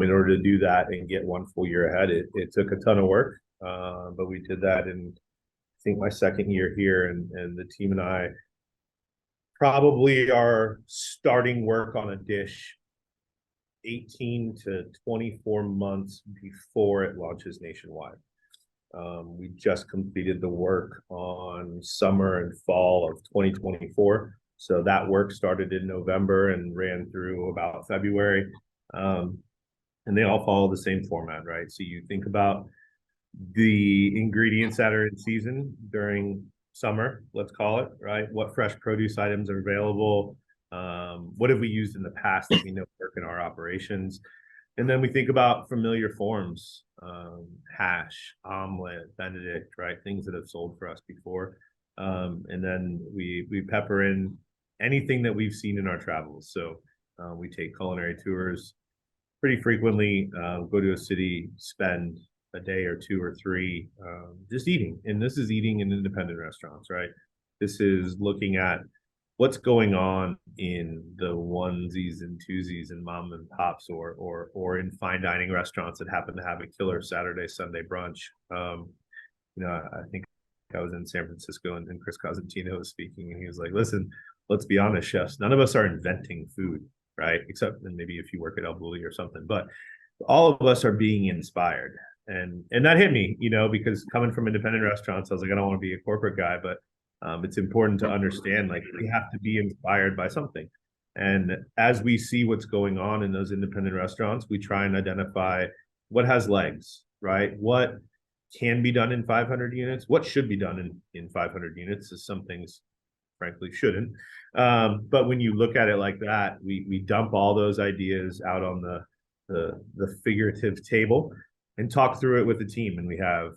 In order to do that and get 1 full year ahead, it took a ton of work. But we did that in, I think, my second year here, and the team and I probably are starting work on a dish 18 to 24 months before it launches nationwide. We just completed the work on summer and fall of 2024. So that work started in November and ran through about February. And they all follow the same format, right? So you think about the ingredients that are in season during summer, let's call it, right? What fresh produce items are available? What have we used in the past that we know work in our operations? And then we think about familiar forms. hash, omelet, Benedict, right? Things that have sold for us before. And then we pepper in anything that we've seen in our travels. So we take culinary tours pretty frequently, go to a city, spend a day or two or three just eating. And this is eating in independent restaurants, right? This is looking at what's going on in the onesies and twosies and mom and pops or in fine dining restaurants that happen to have a killer Saturday, Sunday brunch. I think I was in San Francisco and Chris Cosentino was speaking, and he was like, listen, let's be honest, chefs, none of us are inventing food, right? Except maybe if you work at El Bulli or something, but all of us are being inspired. And that hit me, because coming from independent restaurants, I was like, I don't want to be a corporate guy, but it's important to understand, like, we have to be inspired by something. And as we see what's going on in those independent restaurants, we try and identify what has legs, right? What can be done in 500 units? What should be done in 500 units? Is some things, frankly, shouldn't. But when you look at it like that, we dump all those ideas out on the figurative table and talk through it with the team. And we have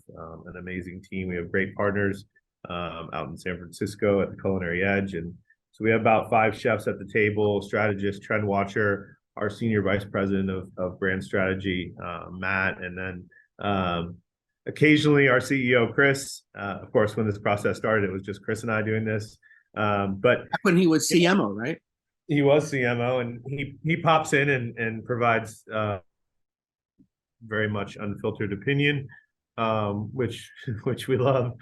an amazing team. We have great partners out in San Francisco at the Culinary Edge. And so we have about 5 chefs at the table, strategist, trend watcher, our senior vice president of brand strategy, Matt, and then occasionally our CEO, Chris. Of course, when this process started, it was just Chris and I doing this. But back when he was CMO, right? He was CMO, and he pops in and provides very much unfiltered opinion, which we love.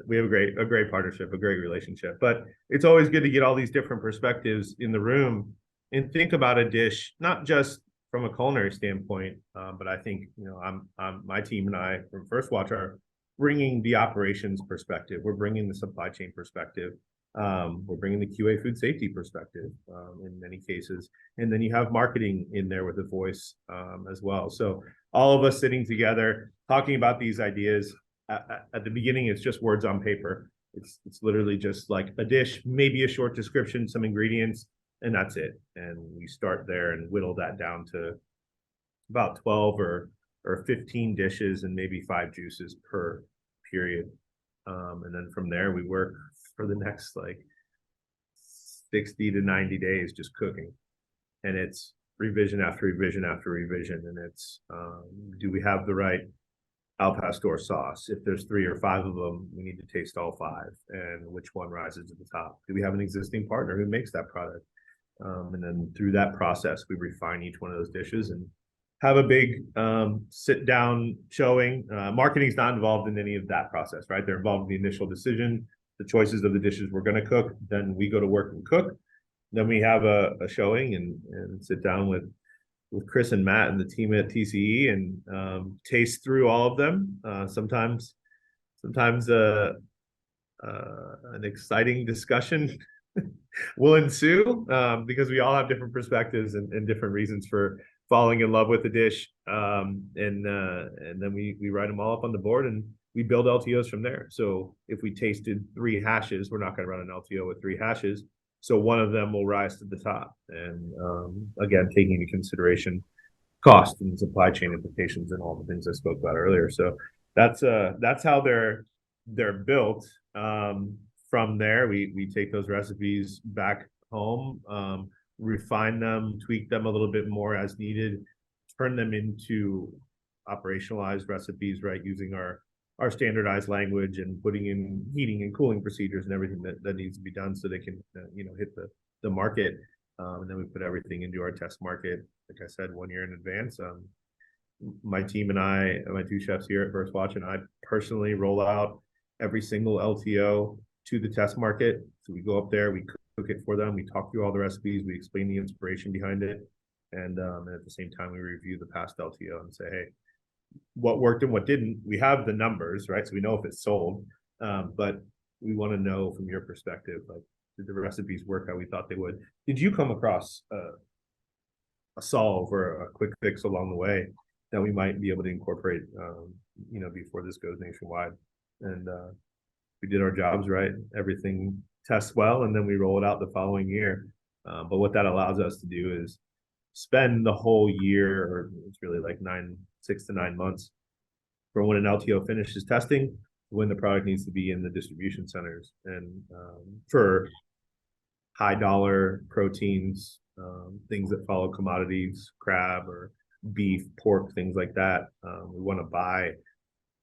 We have a great partnership, a great relationship. But it's always good to get all these different perspectives in the room and think about a dish, not just from a culinary standpoint, but I think I'm my team and I from First Watch are bringing the operations perspective. We're bringing the supply chain perspective. We're bringing the QA food safety perspective in many cases. And then you have marketing in there with a voice as well. So all of us sitting together, talking about these ideas. At the beginning, it's just words on paper. It's literally just like a dish, maybe a short description, some ingredients, and that's it. And we start there and whittle that down to about 12 or 15 dishes and maybe 5 juices per period. And then from there, we work for the next 60 to 90 days just cooking. And it's revision after revision after revision. And it's, do we have the right al pastor sauce? If there's 3 or 5 of them, we need to taste all 5. And which one rises to the top? Do we have an existing partner who makes that product? And then through that process, we refine each one of those dishes and have a big sit down showing. Marketing's not involved in any of that process, right? They're involved in the initial decision, the choices of the dishes we're going to cook. Then we go to work and cook. Then we have a showing and sit down with Chris and Matt and the team at TCE and taste through all of them. Sometimes an exciting discussion will ensue because we all have different perspectives and different reasons for falling in love with the dish. And then we write them all up on the board and we build LTOs from there. So if we tasted 3 hashes, we're not going to run an LTO with 3 hashes. So one of them will rise to the top. And again, taking into consideration cost and supply chain implications and all the things I spoke about earlier. So that's how they're built. From there, we take those recipes back home, refine them, tweak them a little bit more as needed, turn them into operationalized recipes, right? Using our standardized language and putting in heating and cooling procedures and everything that needs to be done so they can, hit the market. And then we put everything into our test market, like I said, 1 year in advance. My team and I, my 2 chefs here at First Watch, and I personally roll out every single LTO to the test market. So we go up there, we cook it for them, we talk through all the recipes, we explain the inspiration behind it, and at the same time we review the past LTO and say, hey, what worked and what didn't. We have the numbers, right? So we know if it's sold, but we want to know from your perspective, like, did the recipes work how we thought they would? Did you come across a solve or a quick fix along the way that we might be able to incorporate, before this goes nationwide? And we did our jobs right, everything tests well, and then we roll it out the following year. But what that allows us to do is spend the whole year, or it's really like 6 to 9 months from when an LTO finishes testing, when the product needs to be in the distribution centers. And for high dollar proteins, things that follow commodities, crab or beef, pork, things like that, we want to buy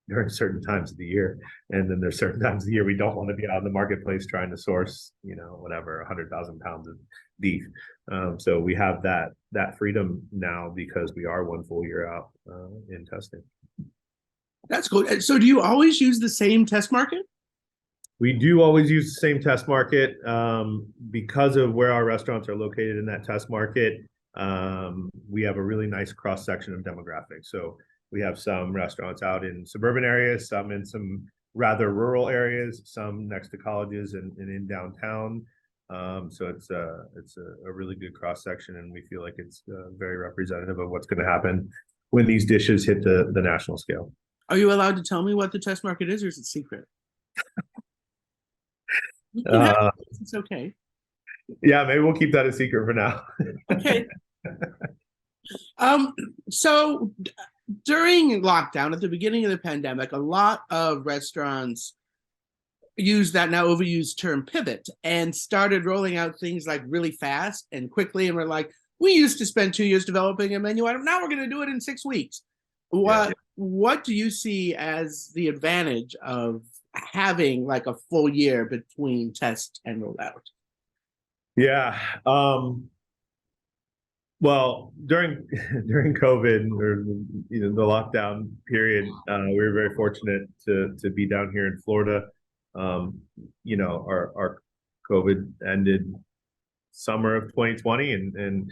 during certain times of the year. And then there's certain times of the year we don't want to be out in the marketplace trying to source, whatever, 100,000 pounds of beef. So we have that freedom now because we are one full year out in testing. That's good. So do you always use the same test market? We do always use the same test market because of where our restaurants are located in that test market. We have a really nice cross section of demographics. So we have some restaurants out in suburban areas, some in some rather rural areas, some next to colleges and in downtown. So it's a really good cross section, and we feel like it's very representative of what's going to happen when these dishes hit the national scale. Are you allowed to tell me what the test market is, or is it secret? It's okay. Yeah, maybe we'll keep that a secret for now. Okay. So during lockdown, at the beginning of the pandemic, a lot of restaurants used that now overused term pivot and started rolling out things like really fast and quickly. And we're like, we used to spend 2 years developing a menu item. Now we're going to do it in 6 weeks. What do you see as the advantage of having like a full year between test and rollout? Yeah. Well, during COVID or the lockdown period, we were very fortunate to be down here in Florida. Our COVID ended summer of 2020, and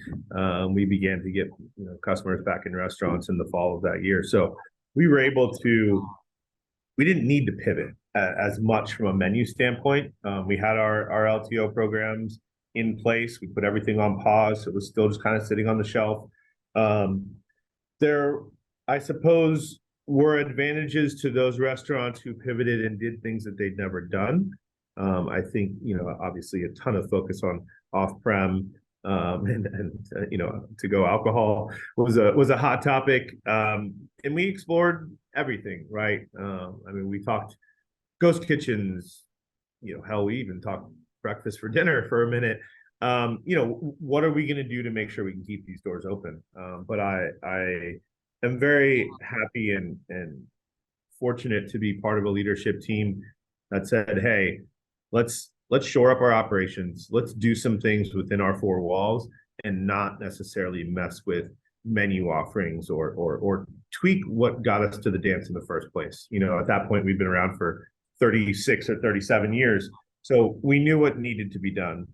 we began to get customers back in restaurants in the fall of that year. So we were able to. We didn't need to pivot as much from a menu standpoint. We had our LTO programs in place. We put everything on pause. So it was still just kind of sitting on the shelf. There, I suppose, were advantages to those restaurants who pivoted and did things that they'd never done. I think, obviously a ton of focus on off-prem and to-go alcohol was a hot topic. And we explored everything, right? We talked ghost kitchens, hell, we even talked breakfast for dinner for a minute. What are we going to do to make sure we can keep these doors open? But I am very happy and fortunate to be part of a leadership team that said, hey, let's shore up our operations. Let's do some things within our four walls and not necessarily mess with menu offerings or tweak what got us to the dance in the first place. At that point, we've been around for 36 or 37 years. So we knew what needed to be done.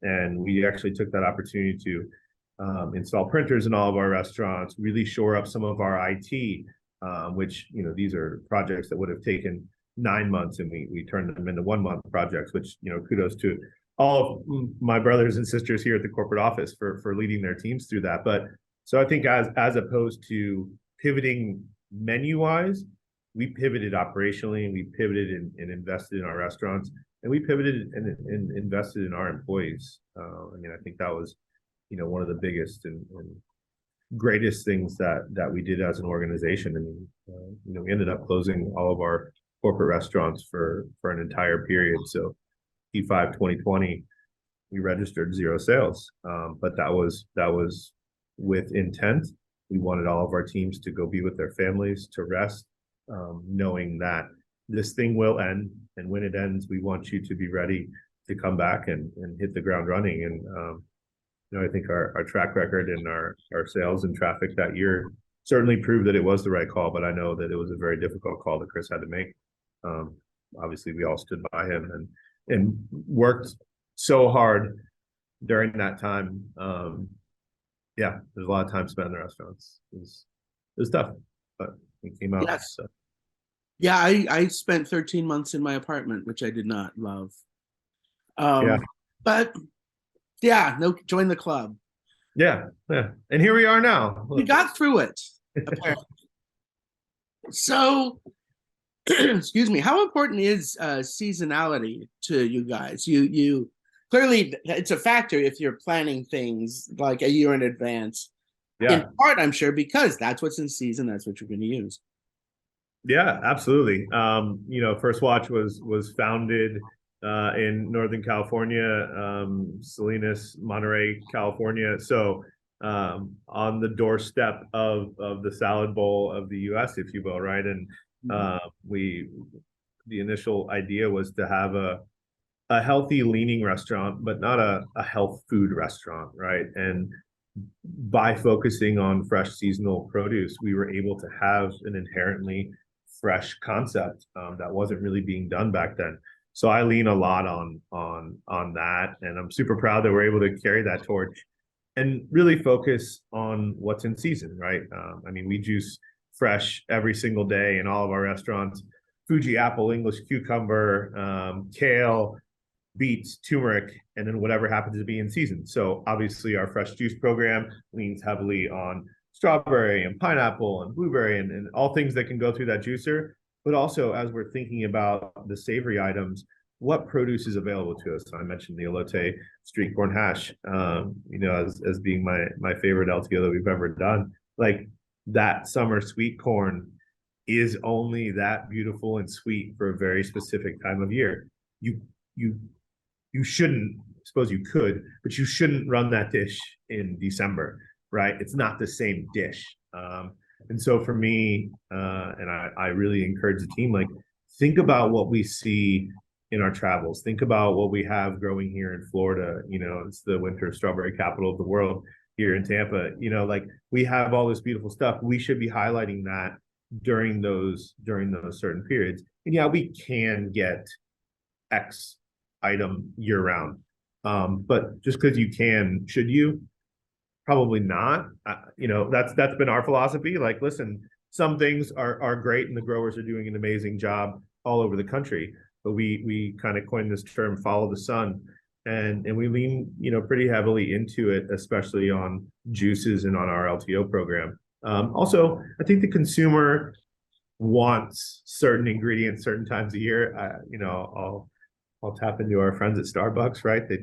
And we actually took that opportunity to install printers in all of our restaurants, really shore up some of our IT, which, these are projects that would have taken 9 months, and we turned them into 1 month projects, which, kudos to all of my brothers and sisters here at the corporate office for leading their teams through that. But so I think as opposed to pivoting menu wise, we pivoted operationally, and we pivoted and invested in our restaurants, and we pivoted and invested in our employees. I think that was, one of the biggest and greatest things that we did as an organization. We ended up closing all of our corporate restaurants for an entire period. So P5 2020, we registered 0 sales, but that was with intent. We wanted all of our teams to go be with their families, to rest, knowing that this thing will end, and when it ends, we want you to be ready to come back and hit the ground running. And I think our track record and our sales and traffic that year certainly proved that it was the right call, but I know that it was a very difficult call that Chris had to make. Obviously, we all stood by him and worked so hard during that time. There's a lot of time spent in the restaurants. It was tough, but it came out. Yes. So. Yeah, I spent 13 months in my apartment, which I did not love. But join the club. Yeah. And here we are now. We got through it, apparently. So, excuse me, how important is seasonality to you guys? You clearly it's a factor if you're planning things like a year in advance. Yeah. In part, I'm sure, because that's what's in season, that's what you're going to use. Yeah, absolutely. First Watch was founded in Northern California, Salinas, Monterey, California. So on the doorstep of the salad bowl of the U.S., if you will, right? And the initial idea was to have a healthy, leaning restaurant, but not a health food restaurant, right? And by focusing on fresh seasonal produce, we were able to have an inherently fresh concept that wasn't really being done back then. So I lean a lot on that, and I'm super proud that we're able to carry that torch and really focus on what's in season, right? We juice fresh every single day in all of our restaurants: Fuji apple, English cucumber, kale, beets, turmeric, and then whatever happens to be in season. So obviously our fresh juice program leans heavily on strawberry and pineapple and blueberry and all things that can go through that juicer. But also, as we're thinking about the savory items, what produce is available to us? So I mentioned the elote street corn hash, as being my favorite LTO that we've ever done. Like, that summer sweet corn is only that beautiful and sweet for a very specific time of year. You shouldn't, I suppose you could, but you shouldn't run that dish in December, right? It's not the same dish. And so for me, and I really encourage the team, like, think about what we see in our travels. Think about what we have growing here in Florida. It's the winter strawberry capital of the world here in Tampa. Like, we have all this beautiful stuff. We should be highlighting that during those certain periods. And yeah, we can get X item year round. But just because you can, should you? Probably not. That's been our philosophy. Like, listen, some things are great and the growers are doing an amazing job all over the country, but we kind of coined this term, follow the sun, and we lean pretty heavily into it, especially on juices and on our LTO program. Also, I think the consumer wants certain ingredients certain times of year. I'll tap into our friends at Starbucks, right? They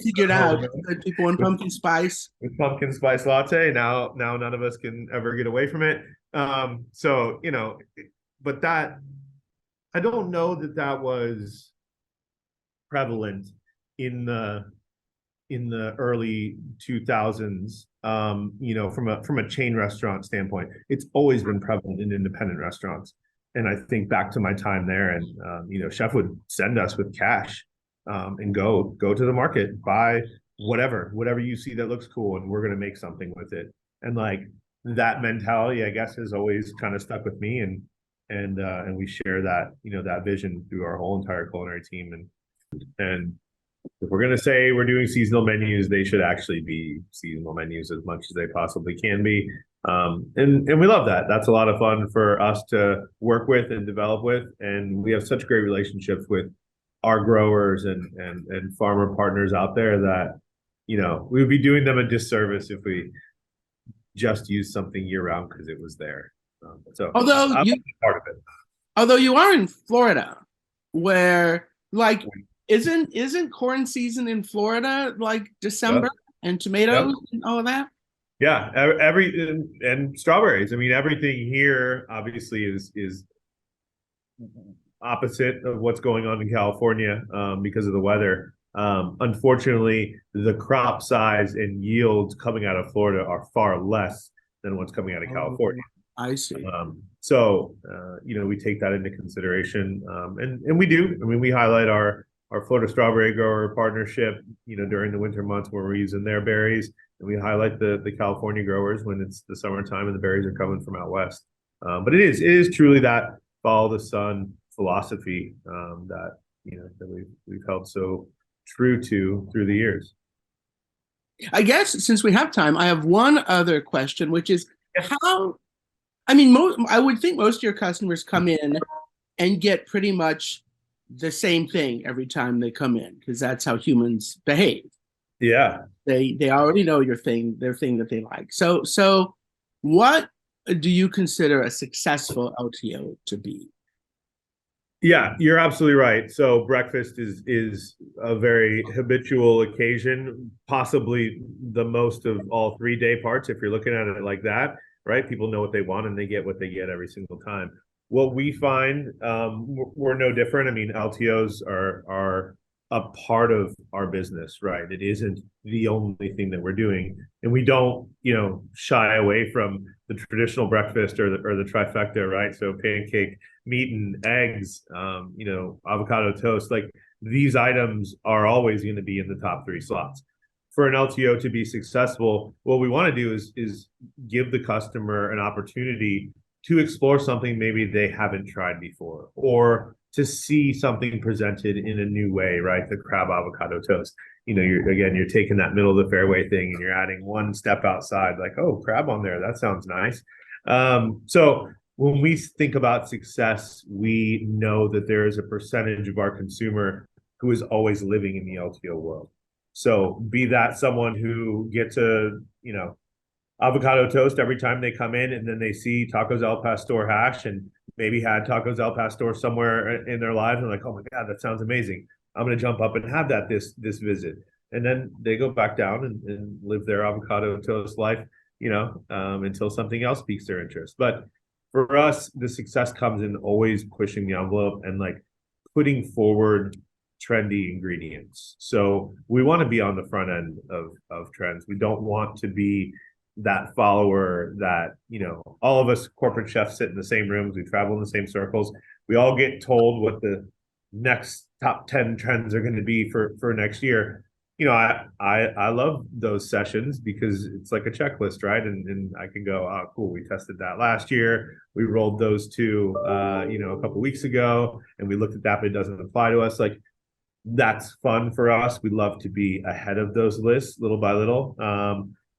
figured out that people want pumpkin spice. With pumpkin spice latte. Now none of us can ever get away from it. But that, I don't know that was prevalent in the early 2000s. From a chain restaurant standpoint, it's always been prevalent in independent restaurants. And I think back to my time there, and chef would send us with cash. And go to the market, buy whatever you see that looks cool, and we're going to make something with it. And like, that mentality, I guess, has always kind of stuck with me, and we share that that vision through our whole entire culinary team. And if we're going to say we're doing seasonal menus, they should actually be seasonal menus as much as they possibly can be. And we love that. That's a lot of fun for us to work with and develop with, and we have such great relationships with our growers and farmer partners out there that we would be doing them a disservice if we just used something year round because it was there. So although part of it. Although you are in Florida, where like isn't corn season in Florida like December and tomatoes and all of that? Yeah, and strawberries. Everything here obviously is opposite of what's going on in California because of the weather. Unfortunately, the crop size and yields coming out of Florida are far less than what's coming out of California. I see. So we take that into consideration, and we do. We highlight our Florida strawberry grower partnership, during the winter months where we're using their berries, and we highlight the California growers when it's the summertime and the berries are coming from out west. But it is truly that follow the sun philosophy that we've held so true to through the years. I guess since we have time, I have one other question, which is how. I would think most of your customers come in and get pretty much the same thing every time they come in, because that's how humans behave. Yeah, they already know their thing that they like. So, what do you consider a successful LTO to be? Yeah, you're absolutely right. So breakfast is a very habitual occasion, possibly the most of all 3 day parts, if you're looking at it like that, right? People know what they want and they get what they get every single time. What we find, we're no different. I mean, LTOs are a part of our business, right? It isn't the only thing that we're doing, and we don't, shy away from the traditional breakfast or the trifecta, right? So pancake, meat and eggs, avocado toast, like these items are always going to be in the top 3 slots. For an LTO to be successful, what we want to do is give the customer an opportunity to explore something maybe they haven't tried before, or to see something presented in a new way, right? The crab avocado toast. You're taking that middle of the fairway thing and you're adding one step outside, like, oh, crab on there, that sounds nice. So when we think about success, we know that there is a percentage of our consumer who is always living in the LTO world. So be that someone who gets avocado toast every time they come in, and then they see tacos al pastor hash and maybe had tacos al pastor somewhere in their lives, and like, oh my God, that sounds amazing. I'm going to jump up and have that this visit. And then they go back down and live their avocado toast life, until something else piques their interest. But for us, the success comes in always pushing the envelope and like putting forward trendy ingredients. So we want to be on the front end of trends. We don't want to be that follower that, all of us corporate chefs sit in the same rooms, we travel in the same circles, we all get told what the next top 10 trends are going to be for next year. I love those sessions because it's like a checklist, right? And I can go, oh, cool, we tested that last year. We rolled those two, a couple of weeks ago, and we looked at that, but it doesn't apply to us. Like, that's fun for us. We love to be ahead of those lists little by little.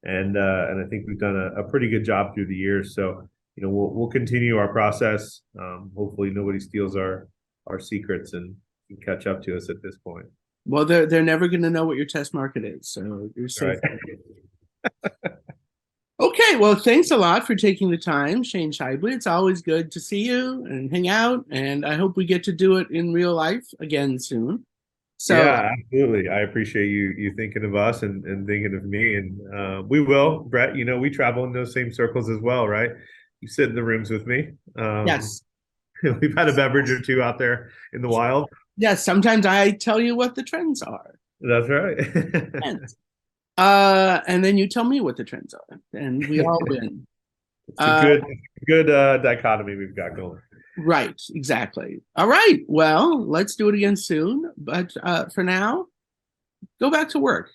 And I think we've done a pretty good job through the years. So, we'll continue our process. Hopefully nobody steals our secrets and can catch up to us at this point. Well, they're never going to know what your test market is, so you're safe. Right. Okay, well, thanks a lot for taking the time, Shane Shibley. It's always good to see you and hang out, and I hope we get to do it in real life again soon. So, yeah, absolutely. I appreciate you thinking of us and thinking of me, and we will, Brett. We travel in those same circles as well, right? You sit in the rooms with me. Yes. We've had a beverage or two out there in the wild. Yes, sometimes I tell you what the trends are. That's right. And then you tell me what the trends are, and we all win. It's a good dichotomy we've got going. Right, exactly. All right, well, let's do it again soon. But for now, go back to work.